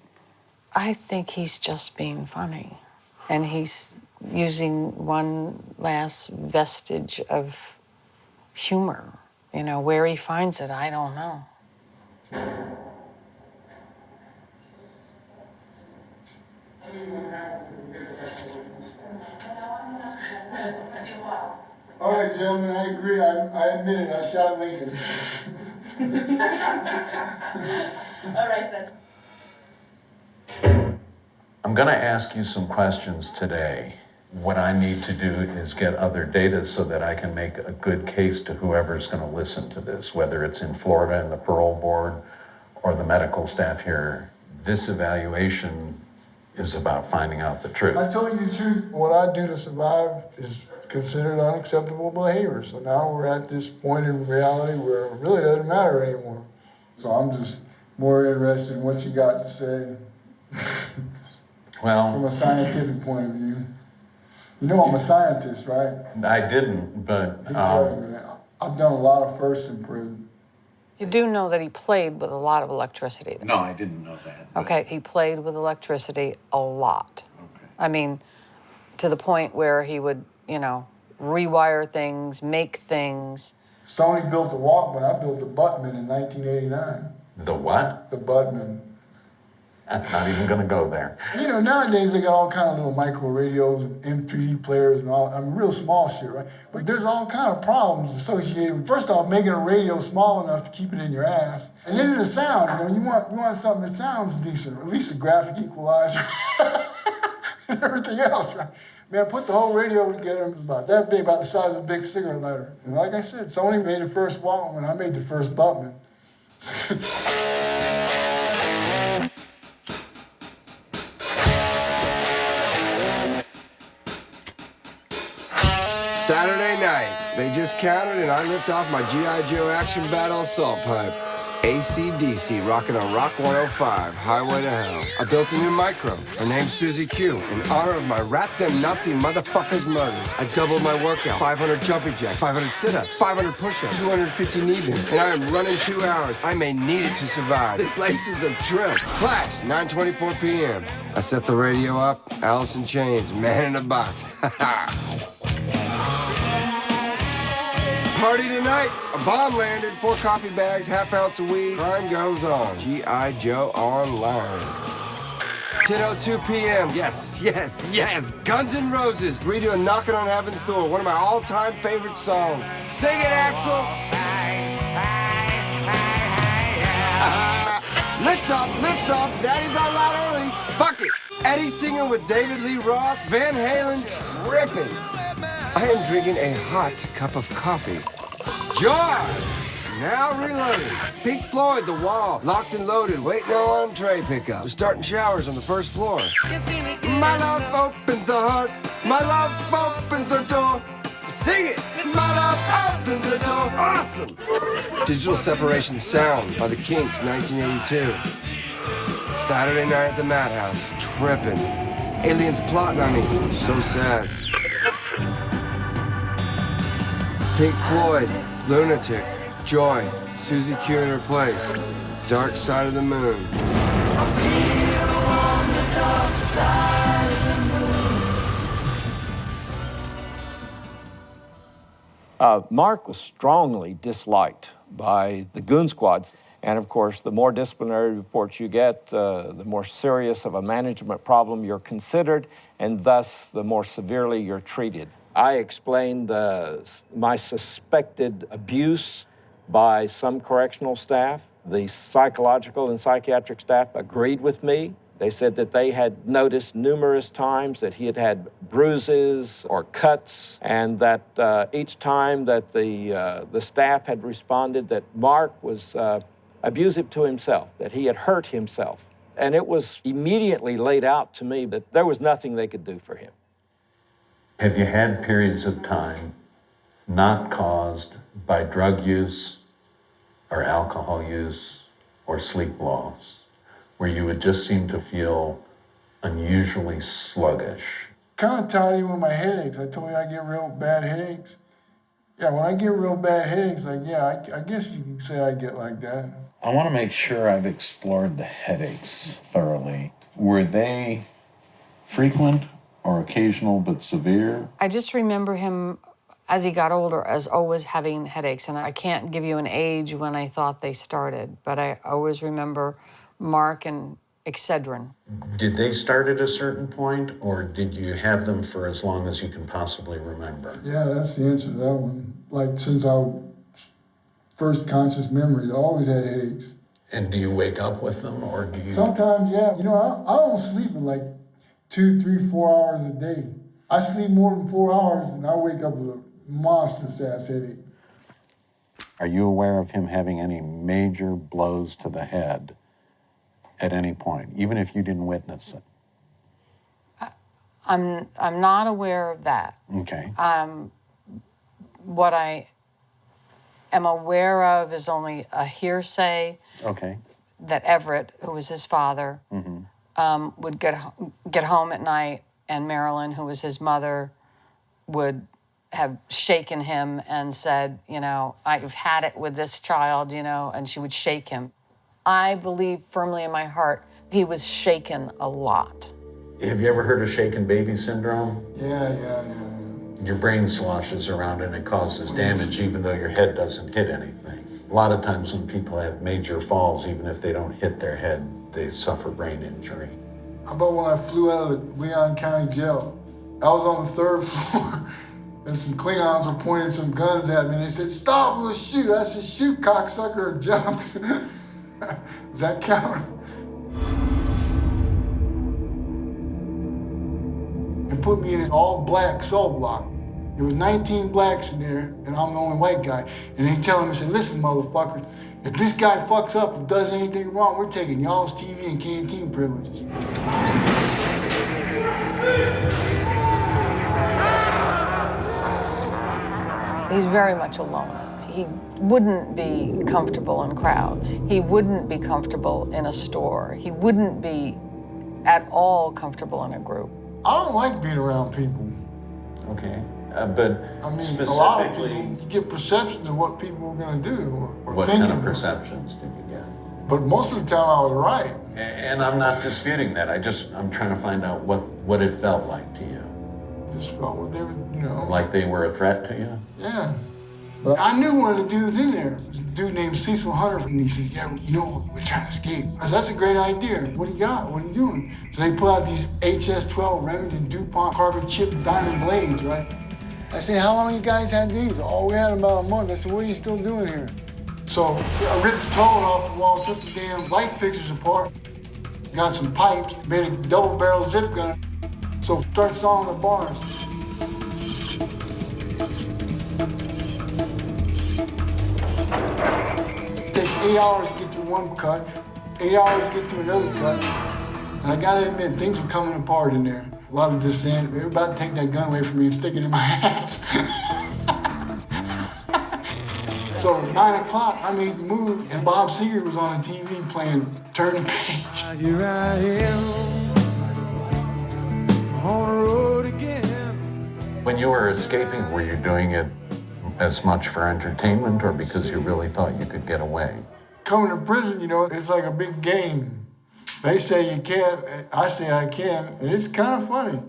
I think he's just being funny. And he's using one last vestige of humor. You know, where he finds it, I don't know. All right, gentlemen, I agree. I admit it. I shot Lincoln. All right, then. I'm going to ask you some questions today. What I need to do is get other data so that I can make a good case to whoever's going to listen to this, whether it's in Florida and the parole board or the medical staff here. This evaluation is about finding out the truth. I told you the truth. What I do to survive is considered unacceptable behavior. So now we're at this point in reality where it really doesn't matter anymore. So I'm just more interested in what you got to say. Well, from a scientific point of view. You know I'm a scientist, right? I didn't, but He told me that. I've done a lot of firsts in prison. You do know that he played with a lot of electricity. No, I didn't know that. Okay, he played with electricity a lot. Okay. I mean, to the point where he would, you know, rewire things, make things. Sony built a Walkman. I built a Buttman in 1989. The what? The Buttman. I'm not even going to go there. You know, nowadays they got all kind of little micro radios and M3 players and all. I mean, real small shit, right? But there's all kind of problems associated with, first off, making a radio small enough to keep it in your ass. And then the sound, you know, you want something that sounds decent, or at least a graphic equalizer and everything else, right? Man, put the whole radio together, it was about that big, about the size of a big cigarette lighter. And like I said, Sony made the first Walkman, I made the first Buttman. Saturday night, they just counted and I lift off my G.I. Joe action battle assault pipe. AC/DC rocking on Rock 105, Highway to Hell. I built a new micro. Her name's Susie Q. In honor of my rat them Nazi motherfuckers murder. I doubled my workout. 500 jumping jacks, 500 sit-ups, 500 push-ups, 250 knee bends. And I am running 2 hours. I may need it to survive. This place is a trip. Flash, 9:24 p.m. I set the radio up. Alice in Chains, Man in a Box. Party tonight. A bomb landed, 4 coffee bags, half ounce of weed. Crime goes on. G.I. Joe Online. 10:02 p.m. Yes. Guns N' Roses. Redoing Knocking on Heaven's Door, one of my all-time favorite songs. Sing it, Axel. Lift off. Daddy's on loud early. Fuck it. Eddie singing with David Lee Roth. Van Halen tripping. I am drinking a hot cup of coffee. Joy! Now reloaded. Pink Floyd, The Wall, locked and loaded, waiting on tray pickup. We're starting showers on the first floor. My love opens the heart. My love opens the door. Sing it! My love opens the door. Awesome! Digital Separation Sound by the Kinks, 1982. Saturday night at the Madhouse. Tripping. Aliens plotting on me. So sad. Pink Floyd, Lunatic, Joy, Susie Q in her place, Dark Side of the Moon. I'll see you on the dark side of the moon. Mark was strongly disliked by the goon squads. And of course, the more disciplinary reports you get, the more serious of a management problem you're considered, and thus the more severely you're treated. I explained my suspected abuse by some correctional staff. The psychological and psychiatric staff agreed with me. They said that they had noticed numerous times that he had had bruises or cuts, and that each time that the staff had responded that Mark was abusive to himself, that he had hurt himself. And it was immediately laid out to me that there was nothing they could do for him. Have you had periods of time not caused by drug use or alcohol use or sleep loss where you would just seem to feel unusually sluggish? Kind of tied in with my headaches. I told you I get real bad headaches. Yeah, when I get real bad headaches, I guess you can say I get like that. I want to make sure I've explored the headaches thoroughly. Were they frequent or occasional but severe? I just remember him, as he got older, as always having headaches. And I can't give you an age when I thought they started, but I always remember Mark and Excedrin. Did they start at a certain point, or did you have them for as long as you can possibly remember? Yeah, that's the answer to that one. Like, since I first conscious memory, I always had headaches. And do you wake up with them, or do you? Sometimes, yeah. You know, I don't sleep in like 2, 3, 4 hours a day. I sleep more than 4 hours and I wake up with a monstrous ass headache. Are you aware of him having any major blows to the head at any point, even if you didn't witness it? I'm not aware of that. Okay. What I am aware of is only a hearsay. Okay. That Everett, who was his father, would get home at night, and Marilyn, who was his mother, would have shaken him and said, you know, I've had it with this child, you know, and she would shake him. I believe firmly in my heart he was shaken a lot. Have you ever heard of shaken baby syndrome? Yeah. Your brain sloshes around and it causes damage even though your head doesn't hit anything. A lot of times when people have major falls, even if they don't hit their head, they suffer brain injury. How about when I flew out of the Leon County Jail? I was on the 3rd floor and some Klingons were pointing some guns at me and they said, "Stop, we'll shoot." I said, "Shoot, cocksucker," and jumped. Does that count? And put me in an all-black cell block. There was 19 blacks in there, and I'm the only white guy. And they tell him, I said, "Listen, motherfucker, If this guy fucks up and does anything wrong, we're taking y'all's TV and canteen privileges. He's very much alone. He wouldn't be comfortable in crowds. He wouldn't be comfortable in a store. He wouldn't be at all comfortable in a group. I don't like being around people. Okay, but I mean, specifically, a lot of people, you get perceptions of what people are gonna do or what thinking. kind of perceptions did you get? But most of the time I was right. And I'm not disputing that. I'm trying to find out what it felt like to you. Just felt what they were, you know. Like they were a threat to you? Yeah. But I knew one of the dudes in there. It was a dude named Cecil Hunter. And he says, yeah, you know, we're trying to escape. I said, that's a great idea. What do you got? What are you doing? So they pull out these HS-12 Remington DuPont carbon chip diamond blades, right? I said, how long you guys had these? Oh, we had them about a month. I said, what are you still doing here? So I ripped the towel off the wall, took the damn light fixtures apart, got some pipes, made a double barrel zip gun. So start sawing the bars. It takes 8 hours to get through one cut, 8 hours to get through another cut. And I gotta admit, things were coming apart in there. A lot of dissent. They were about to take that gun away from me and stick it in my ass. So 9 o'clock, I made the move, and Bob Seger was on the TV playing Turn the Page. Here I am on the road again. When you were escaping, were you doing it as much for entertainment or because you really thought you could get away? Coming to prison, you know, it's like a big game. They say you can't, I say I can, and it's kind of funny.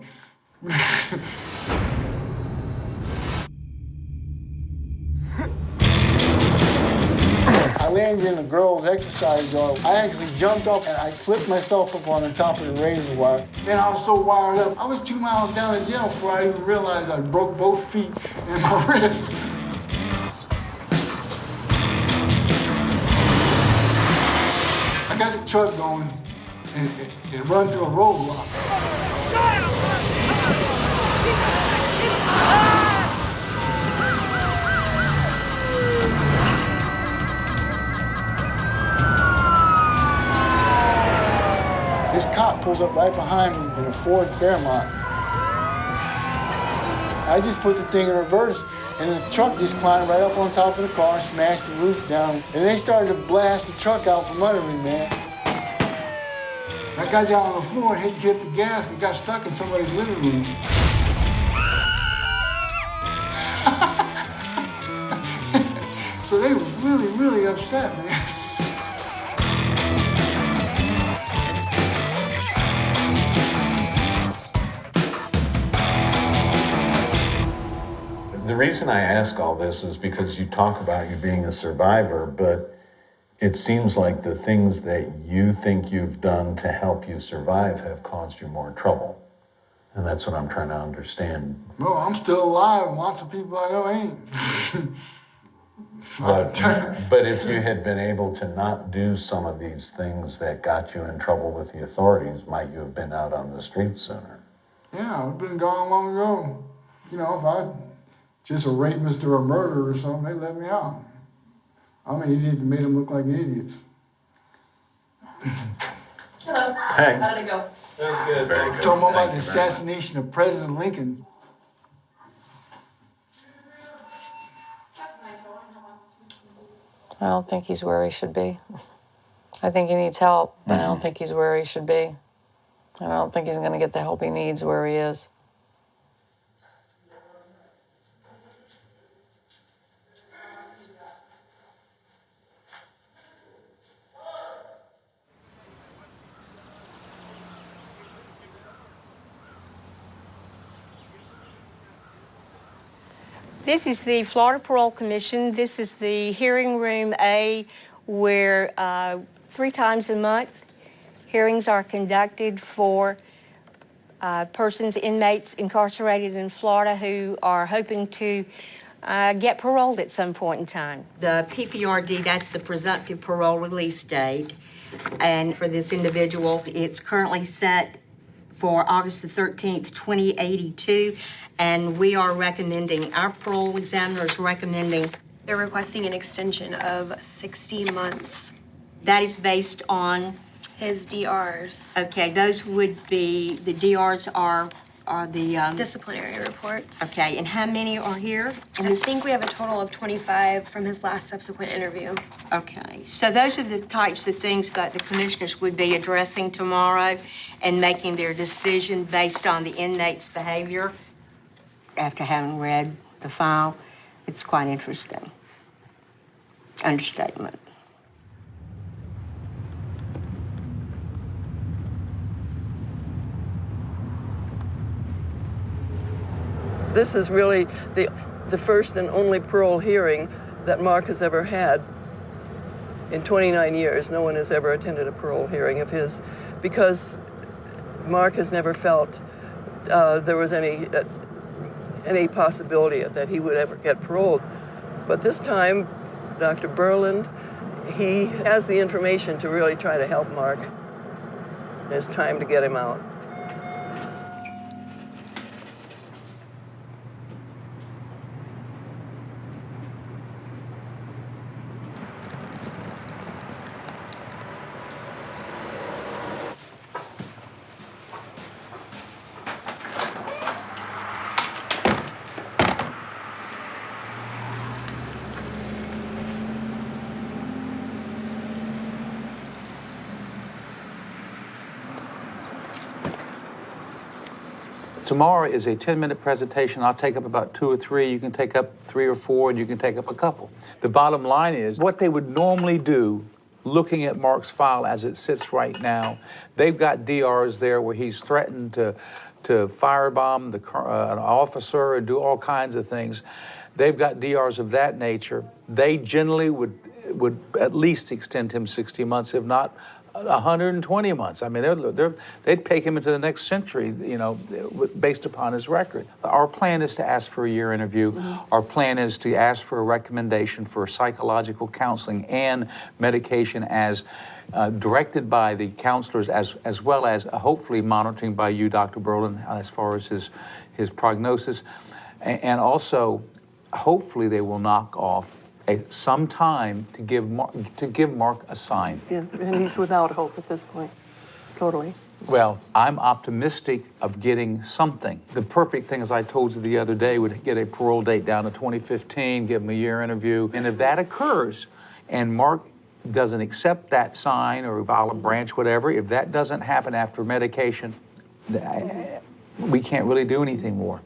I landed in the girls' exercise yard. I actually jumped up and I flipped myself up on the top of the razor wire. Then I was so wired up. I was 2 miles down to jail before I even realized I broke both feet and my wrist. I got the truck going and it run through a roadblock. This cop pulls up right behind me in a Ford Fairmont. I just put the thing in reverse, and the truck just climbed right up on top of the car, smashed the roof down, and they started to blast the truck out from under me, man. I got down on the floor and hit the gas, and got stuck in somebody's living room. So they were really, really upset, man. The reason I ask all this is because you talk about you being a survivor, but it seems like the things that you think you've done to help you survive have caused you more trouble. And that's what I'm trying to understand. Well, I'm still alive. Lots of people I know ain't. But if you had been able to not do some of these things that got you in trouble with the authorities, might you have been out on the streets sooner? Yeah, I've been gone long ago. You know, if I just a rapist or a murderer or something, they let me out. I'm an idiot that made them look like idiots. Hello. Hey. How did it go? That was good. Very good. Talking about the assassination of President Lincoln. I don't think he's where he should be. I think he needs help, but I don't think he's where he should be. And I don't think he's going to get the help he needs where he is. This is the Florida Parole Commission. This is the hearing room A, where 3 times a month hearings are conducted for persons, inmates incarcerated in Florida who are hoping to get paroled at some point in time. The PPRD, that's the presumptive parole release date. And for this individual, it's currently set for August the 13th, 2082. And we are recommending, our parole examiner is recommending They're requesting an extension of 60 months. That is based on, His DRs, okay, those would be, the DRs are the, disciplinary reports. okay, and how many are here? I think we have a total of 25 from his last subsequent interview. Okay, so those are the types of things that the commissioners would be addressing tomorrow and making their decision based on the inmate's behavior. After having read the file, it's quite interesting. Understatement. This is really the first and only parole hearing that Mark has ever had. In 29 years, no one has ever attended a parole hearing of his, because Mark has never felt there was any possibility that he would ever get paroled. But this time, Dr. Berland, he has the information to really try to help Mark. It's time to get him out. Tomorrow is a 10-minute presentation. I'll take up about 2 or 3. You can take up 3 or 4, and you can take up a couple. The bottom line is what they would normally do, looking at Mark's file as it sits right now, they've got DRs there where he's threatened to firebomb an officer and do all kinds of things. They've got DRs of that nature. They generally would at least extend him 60 months, if not 120 months. I mean, they'd take him into the next century, you know, based upon his record. Our plan is to ask for a year interview. Mm-hmm. Our plan is to ask for a recommendation for psychological counseling and medication as directed by the counselors, as well as hopefully monitoring by you, Dr. Berland, as far as his prognosis. And also, hopefully they will knock off some time to give Mark a sign. Yes, and he's without hope at this point, totally. Well, I'm optimistic of getting something. The perfect thing, as I told you the other day, would get a parole date down to 2015, give him a year interview. And if that occurs, and Mark doesn't accept that sign or olive branch, whatever, if that doesn't happen after medication, we can't really do anything more.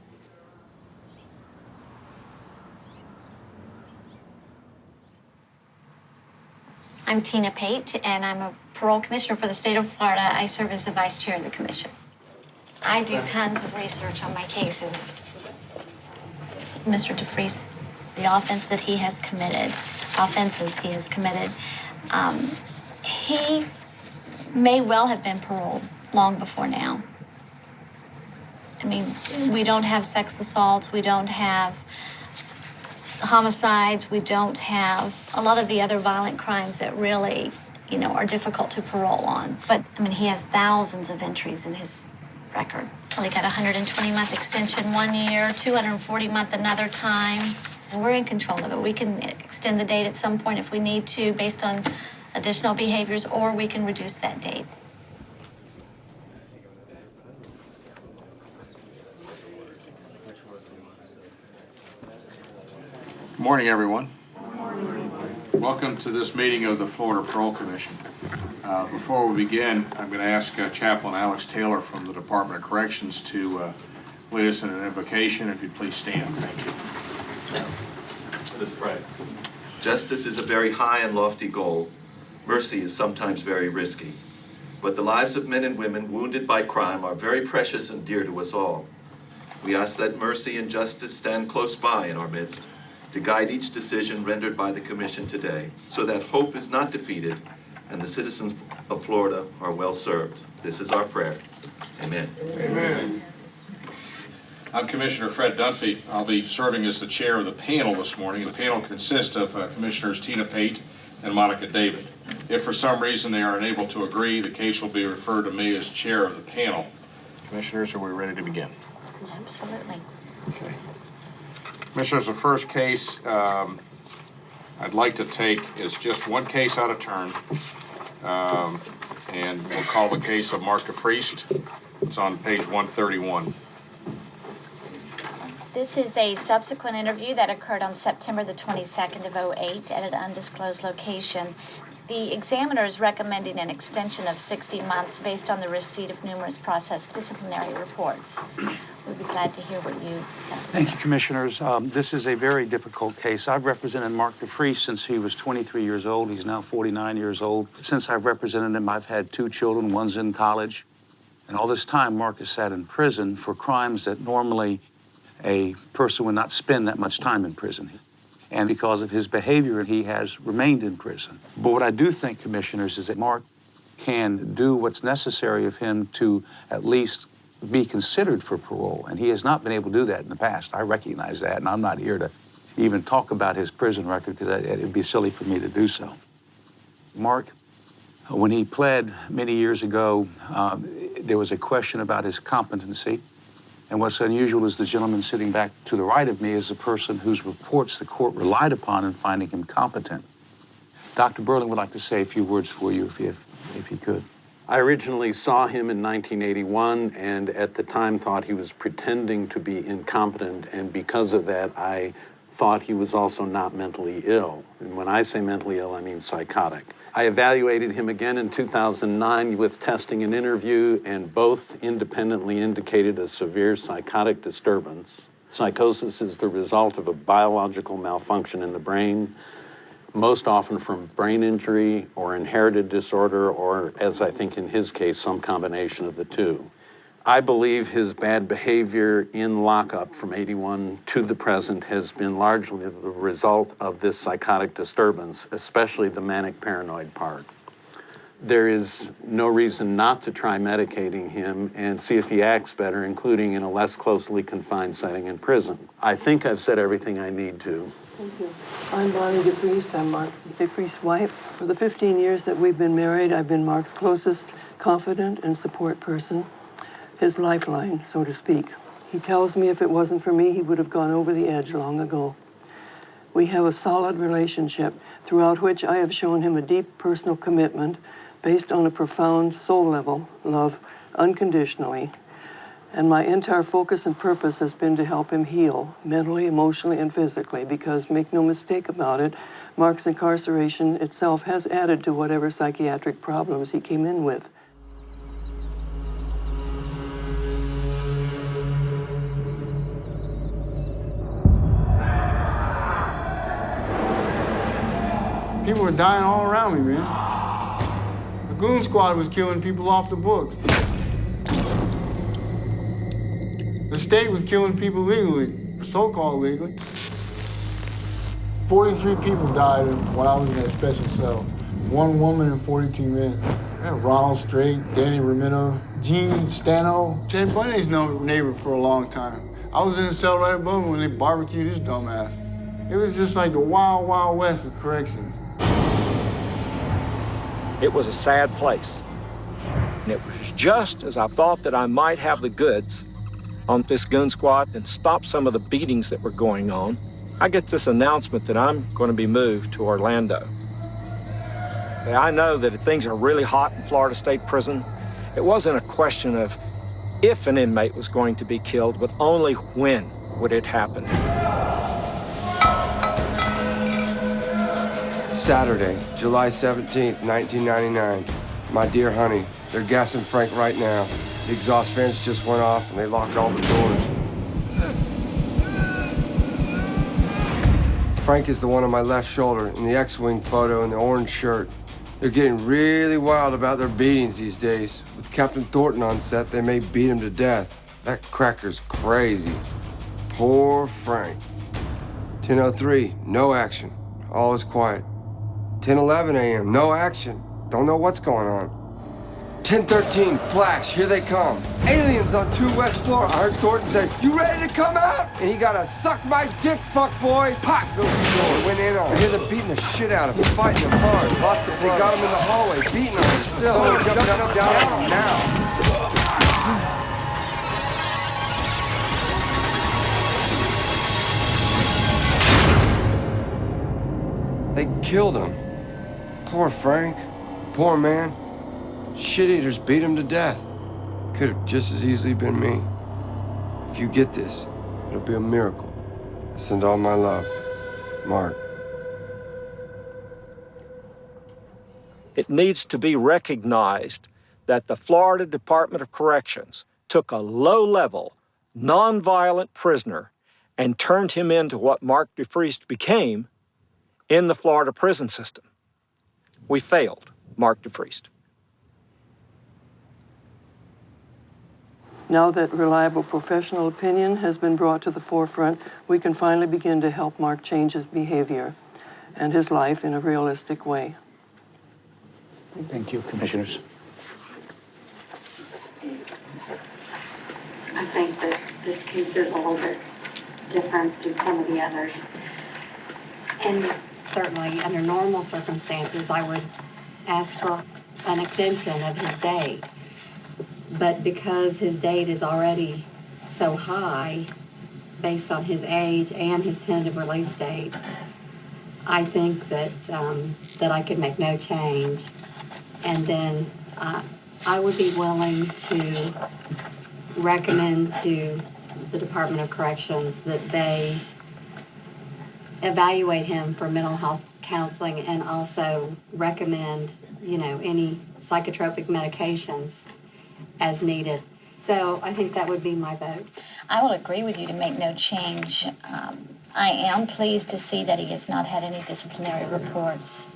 I'm Tina Pate, and I'm a parole commissioner for the state of Florida. I serve as the vice chair of the commission. I do tons of research on my cases. Mr. DeFries, the offenses he has committed, he may well have been paroled long before now. I mean, we don't have sex assaults, we don't have homicides, we don't have a lot of the other violent crimes that really, you know, are difficult to parole on. But, I mean, he has thousands of entries in his record. Well, he got a 120-month extension 1 year, 240-month another time. And we're in control of it. We can extend the date at some point if we need to based on additional behaviors, or we can reduce that date. Good morning, everyone. Welcome to this meeting of the Florida Parole Commission. Before we begin, I'm going to ask Chaplain Alex Taylor from the Department of Corrections to lead us in an invocation. If you'd please stand. Thank you. Let us pray. Justice is a very high and lofty goal. Mercy is sometimes very risky. But the lives of men and women wounded by crime are very precious and dear to us all. We ask that mercy and justice stand close by in our midst, to guide each decision rendered by the Commission today, so that hope is not defeated and the citizens of Florida are well served. This is our prayer. Amen. Amen. I'm Commissioner Fred Dunphy. I'll be serving as the chair of the panel this morning. The panel consists of Commissioners Tina Pate and Monica David. If for some reason they are unable to agree, the case will be referred to me as chair of the panel. Commissioners, are we ready to begin? Absolutely. Okay. Commissioners, the first case I'd like to take is just one case at a turn. And we'll call the case of Mark DeFriest. It's on page 131. This is a subsequent interview that occurred on September the 22nd of 2008 at an undisclosed location. The examiner is recommending an extension of 60 months based on the receipt of numerous process disciplinary reports. We'd be glad to hear what you have to say. Thank you, Commissioners. This is a very difficult case. I've represented Mark DeFriest since he was 23 years old. He's now 49 years old. Since I've represented him, I've had 2 children. One's in college. And all this time, Mark has sat in prison for crimes that normally a person would not spend that much time in prison. And because of his behavior, he has remained in prison. But what I do think, Commissioners, is that Mark can do what's necessary of him to at least be considered for parole. And he has not been able to do that in the past. I recognize that, and I'm not here to even talk about his prison record because it'd be silly for me to do so. Mark, when he pled many years ago, there was a question about his competency. And what's unusual is the gentleman sitting back to the right of me is the person whose reports the court relied upon in finding him competent. Dr. Burling would like to say a few words for you, if he could. I originally saw him in 1981 and at the time thought he was pretending to be incompetent, and because of that, I thought he was also not mentally ill. And when I say mentally ill, I mean psychotic. I evaluated him again in 2009 with testing and interview, and both independently indicated a severe psychotic disturbance. Psychosis is the result of a biological malfunction in the brain, most often from brain injury or inherited disorder, or, as I think in his case, some combination of the two. I believe his bad behavior in lockup from 81 to the present has been largely the result of this psychotic disturbance, especially the manic paranoid part. There is no reason not to try medicating him and see if he acts better, including in a less closely confined setting in prison. I think I've said everything I need to. Thank you. I'm Bonnie DeFriest. I'm Mark DeFriest's wife. For the 15 years that we've been married, I've been Mark's closest confidant and support person. His lifeline, so to speak. He tells me if it wasn't for me, he would have gone over the edge long ago. We have a solid relationship throughout which I have shown him a deep personal commitment based on a profound soul-level love unconditionally. And my entire focus and purpose has been to help him heal mentally, emotionally, and physically, because make no mistake about it, Mark's incarceration itself has added to whatever psychiatric problems he came in with. People were dying all around me, man. The goon squad was killing people off the books. The state was killing people legally, or so-called legally. 43 people died when I was in that special cell. 1 woman and 42 men. Ronald Strait, Danny Romero, Gene Stano. Ted Bundy's neighbor for a long time. I was in the cell right above him when they barbecued his dumbass. It was just like the wild, wild west of corrections. It was a sad place. And it was just as I thought that I might have the goods on this gun squad and stop some of the beatings that were going on, I get this announcement that I'm going to be moved to Orlando. I know that things are really hot in Florida State Prison. It wasn't a question of if an inmate was going to be killed, but only when would it happen. Saturday, July 17th, 1999. My dear honey, they're gassing Frank right now. The exhaust fans just went off and they locked all the doors. Frank is the one on my left shoulder in the X-Wing photo in the orange shirt. They're getting really wild about their beatings these days. With Captain Thornton on set, they may beat him to death. That cracker's crazy. Poor Frank. 10:03, no action. All is quiet. 10:11 a.m., no action. Don't know what's going on. 10:13, flash, here they come. Aliens on 2 West Florida. I heard Thornton say, "You ready to come out?" And he got a "suck my dick, fuck boy." Pop goes the door, went in on him. I hear them beating the shit out of him, fighting him hard. Lots of blood. They got him in the hallway, beating on him. Still, someone jumping up and down on him now. killed him. Poor Frank. Poor man. Shit-eaters beat him to death. Could have just as easily been me. If you get this, it'll be a miracle. I send all my love. Mark. It needs to be recognized that the Florida Department of Corrections took a low-level, nonviolent prisoner and turned him into what Mark DeFriest became in the Florida prison system. We failed Mark DeFriest. Now that reliable professional opinion has been brought to the forefront, we can finally begin to help Mark change his behavior and his life in a realistic way. Thank you, Commissioners. I think that this case is a little bit different than some of the others. And certainly, under normal circumstances, I would ask for an extension of his date. But because his date is already so high, based on his age and his tentative release date, I think that that I could make no change. And then I would be willing to recommend to the Department of Corrections that they evaluate him for mental health counseling and also recommend, any psychotropic medications as needed. So I think that would be my vote. I will agree with you to make no change. I am pleased to see that he has not had any disciplinary reports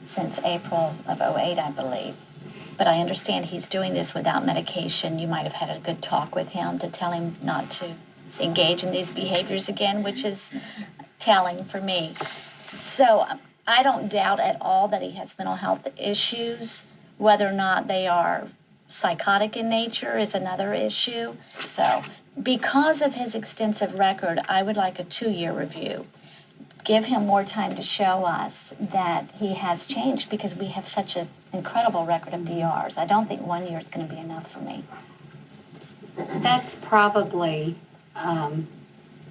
since April of '08, I believe. But I understand he's doing this without medication. You might have had a good talk with him to tell him not to engage in these behaviors again, which is telling for me. So I don't doubt at all that he has mental health issues. Whether or not they are psychotic in nature is another issue. So because of his extensive record, I would like a 2-year review. Give him more time to show us that he has changed because we have such an incredible record of DRs. I don't think 1 year is going to be enough for me. That's probably going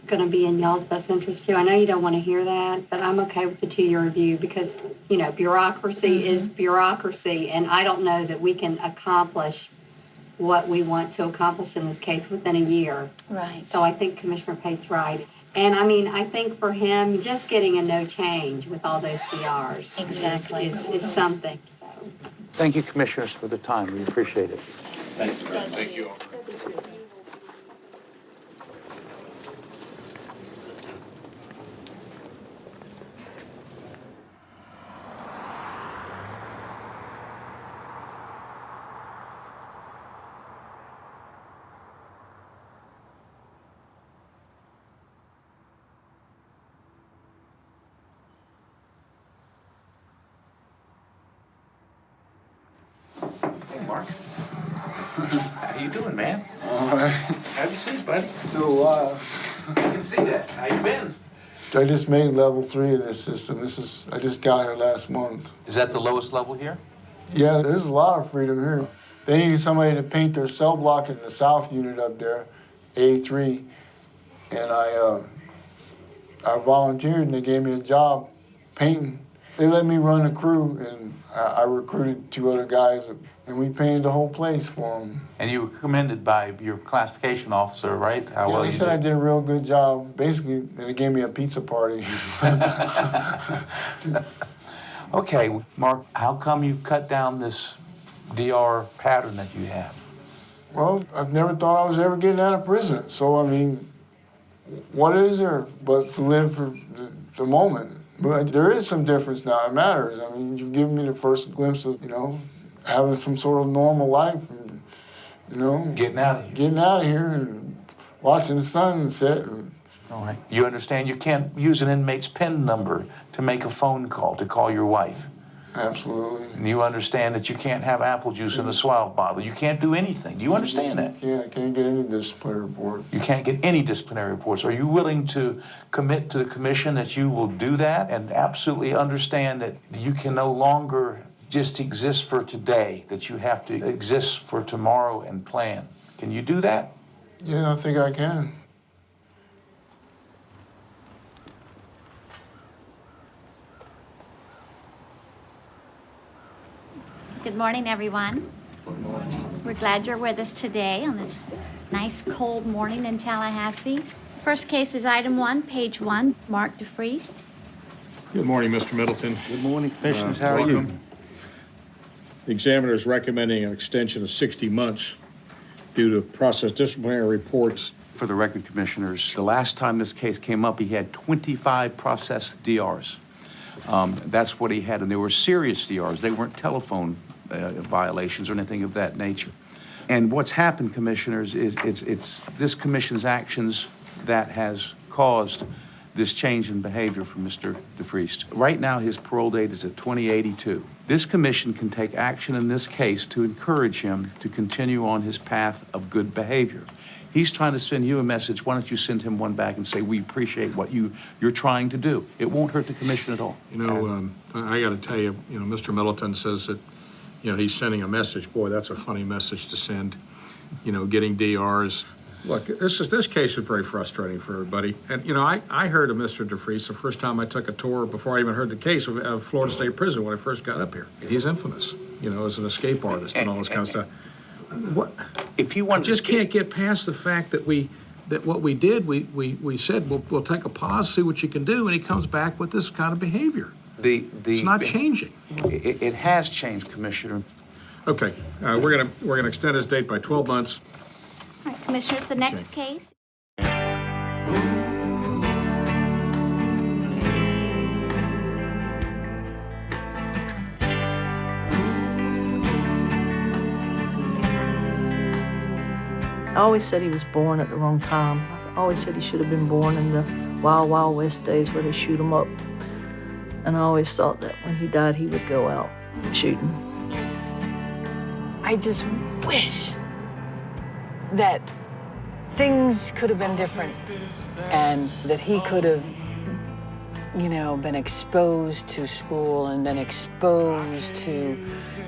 to be in y'all's best interest too. I know you don't want to hear that, but I'm okay with the 2-year review because, bureaucracy is bureaucracy, and I don't know that we can accomplish what we want to accomplish in this case within a year. Right. So I think Commissioner Pate's right. And I think for him, just getting a no change with all those DRs Exactly. is something. So. Thank you, Commissioners, for the time. We appreciate it. Thank you. Thank you all. Mark. How you doing, man? All right. Have you seen, bud? Still alive. I can see that. How you been? I just made level 3 in this system. I just got here last month. Is that the lowest level here? Yeah, there's a lot of freedom here. They needed somebody to paint their cell block in the south unit up there, A3, and I volunteered and they gave me a job painting. They let me run the crew, and I recruited 2 other guys, and we painted the whole place for them. And you were commended by your classification officer, right? How well They you said I did. did a real good job. Basically, they gave me a pizza party. Okay, Mark, how come you cut down this DR pattern that you have? Well, I've never thought I was ever getting out of prison. So, what is there but to live for the moment? But there is some difference now. It matters. You've given me the first glimpse of, having some sort of normal life. And, Getting out of here. Getting out of here and watching the sun set. And, All right. You understand you can't use an inmate's PIN number to make a phone call, to call your wife. Absolutely. And you understand that you can't have apple juice in a Suave bottle. You can't do anything. Do you understand that? Yeah, I can't get any disciplinary report. You can't get any disciplinary reports. Are you willing to commit to the commission that you will do that and absolutely understand that you can no longer just exist for today, that you have to exist for tomorrow and plan? Can you do that? Yeah, I think I can. Good morning, everyone. We're glad you're with us today on this nice cold morning in Tallahassee. First case is item 1, page 1, Mark DeFriest. Good morning, Mr. Middleton. Good morning, Commissioners. How are you? The examiner is recommending an extension of 60 months due to process disciplinary reports. For the record, Commissioners, the last time this case came up, he had 25 processed DRs. That's what he had, and they were serious DRs. They weren't telephone violations or anything of that nature. And what's happened, Commissioners, is it's this commission's actions that has caused this change in behavior from Mr. DeFriest. Right now, his parole date is at 2082. This commission can take action in this case to encourage him to continue on his path of good behavior. He's trying to send you a message. Why don't you send him one back and say, we appreciate what you're trying to do. It won't hurt the commission at all. You know, I got to tell you, Mr. Middleton says that, he's sending a message. Boy, that's a funny message to send, getting DRs. Look, this case is very frustrating for everybody. And, I heard of Mr. DeFriest the first time I took a tour, before I even heard the case, of Florida State Prison when I first got up here. He's infamous, as an escape artist and all this kind of stuff. What? If you want to just can't get past the fact that what we did, we said, we'll take a pause, see what you can do, and he comes back with this kind of behavior. It's not changing. It has changed, Commissioner. Okay, we're gonna extend his date by 12 months. All right, Commissioners, the next case. I always said he was born at the wrong time. I always said he should have been born in the Wild Wild West days where they shoot him up. And I always thought that when he died, he would go out shooting. I just wish that things could have been different and that he could have, been exposed to school and been exposed to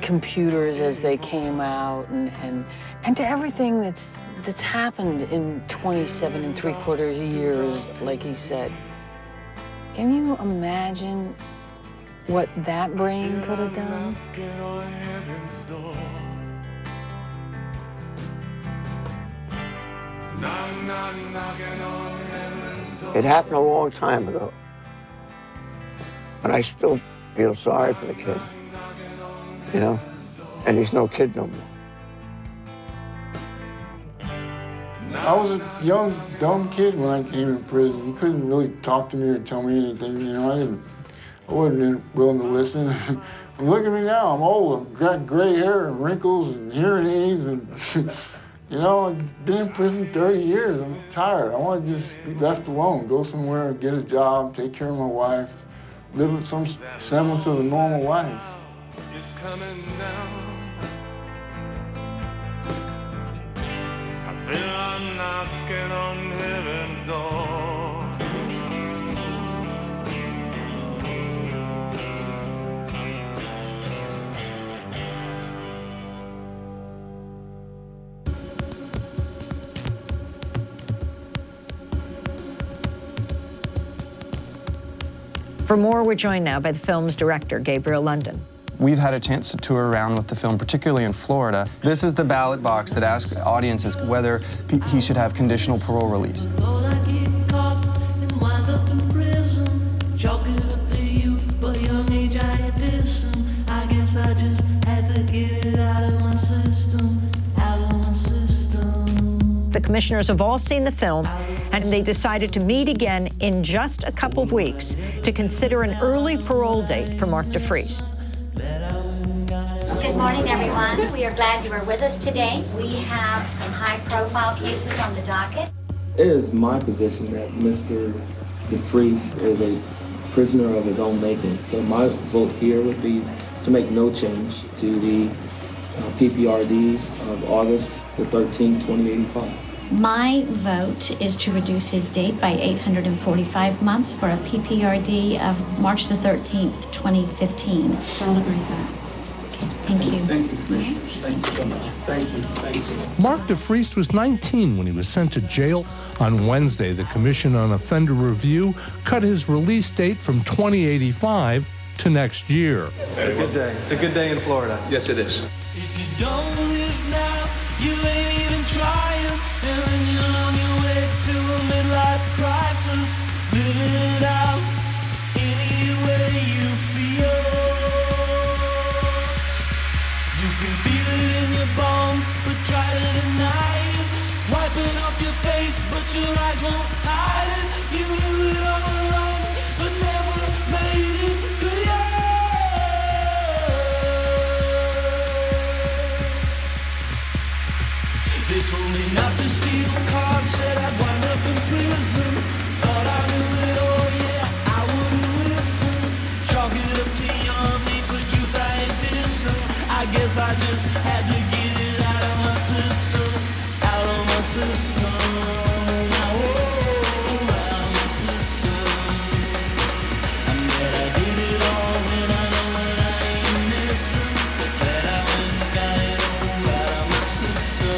computers as they came out and to everything that's happened in 27 3/4 years, like he said. Can you imagine what that brain could have done? It happened a long time ago, but I still feel sorry for the kid, and he's no kid no more. I was a young, dumb kid when I came to prison. You couldn't really talk to me or tell me anything, I wasn't willing to listen. But look at me now, I'm old, I've got gray hair and wrinkles and hearing aids and, I've been in prison 30 years, I'm tired. I want to just be left alone, go somewhere, get a job, take care of my wife, live with some semblance of a normal life. It's coming down. I feel I'm knocking on heaven's door. For more, we're joined now by the film's director, Gabriel London. We've had a chance to tour around with the film, particularly in Florida. This is the ballot box that asks audiences whether he should have conditional parole release. The commissioners have all seen the film, and they decided to meet again in just a couple of weeks to consider an early parole date for Mark DeFriest. Good morning, everyone. We are glad you are with us today. We have some high-profile cases on the docket. It is my position that Mr. DeFriest is a prisoner of his own making. So my vote here would be to make no change to the PPRD of August the 13th, 2085. My vote is to reduce his date by 845 months for a PPRD of March the 13th, 2015. I'll agree with that. Okay, thank you. Thank you, Commissioners. Thank you so much. Thank you. Thank you. Mark DeFriest was 19 when he was sent to jail. On Wednesday, the Commission on Offender Review cut his release date from 2085 to next year. It's a good day. It's a good day in Florida. Yes, it is. If you don't live now, you ain't even trying. And then you're on your way to a midlife crisis. Living it out any way you feel. You can feel it in your bones, but try to deny it. Wipe it off your face, but your eyes won't hide it. You knew it all along, but never made it clear. They told me not to steal cars, said I'd wind up in prison. Thought I knew it all, yeah, I wouldn't listen. Chalk it up to young age, but youth I ain't dissing. I guess I just had to get it out of my system, out of my system. Now, oh, out of my system. I'm glad I did it all, and I know that I ain't missing. Glad I went and got it all out of my system.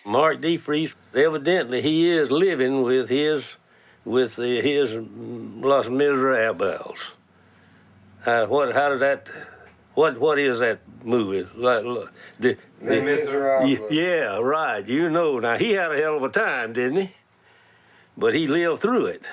Mark DeFries, evidently he is living with his Los Miserables. What is that movie? Les Miserables. Yeah, right. You know. Now he had a hell of a time, didn't he? But he lived through it.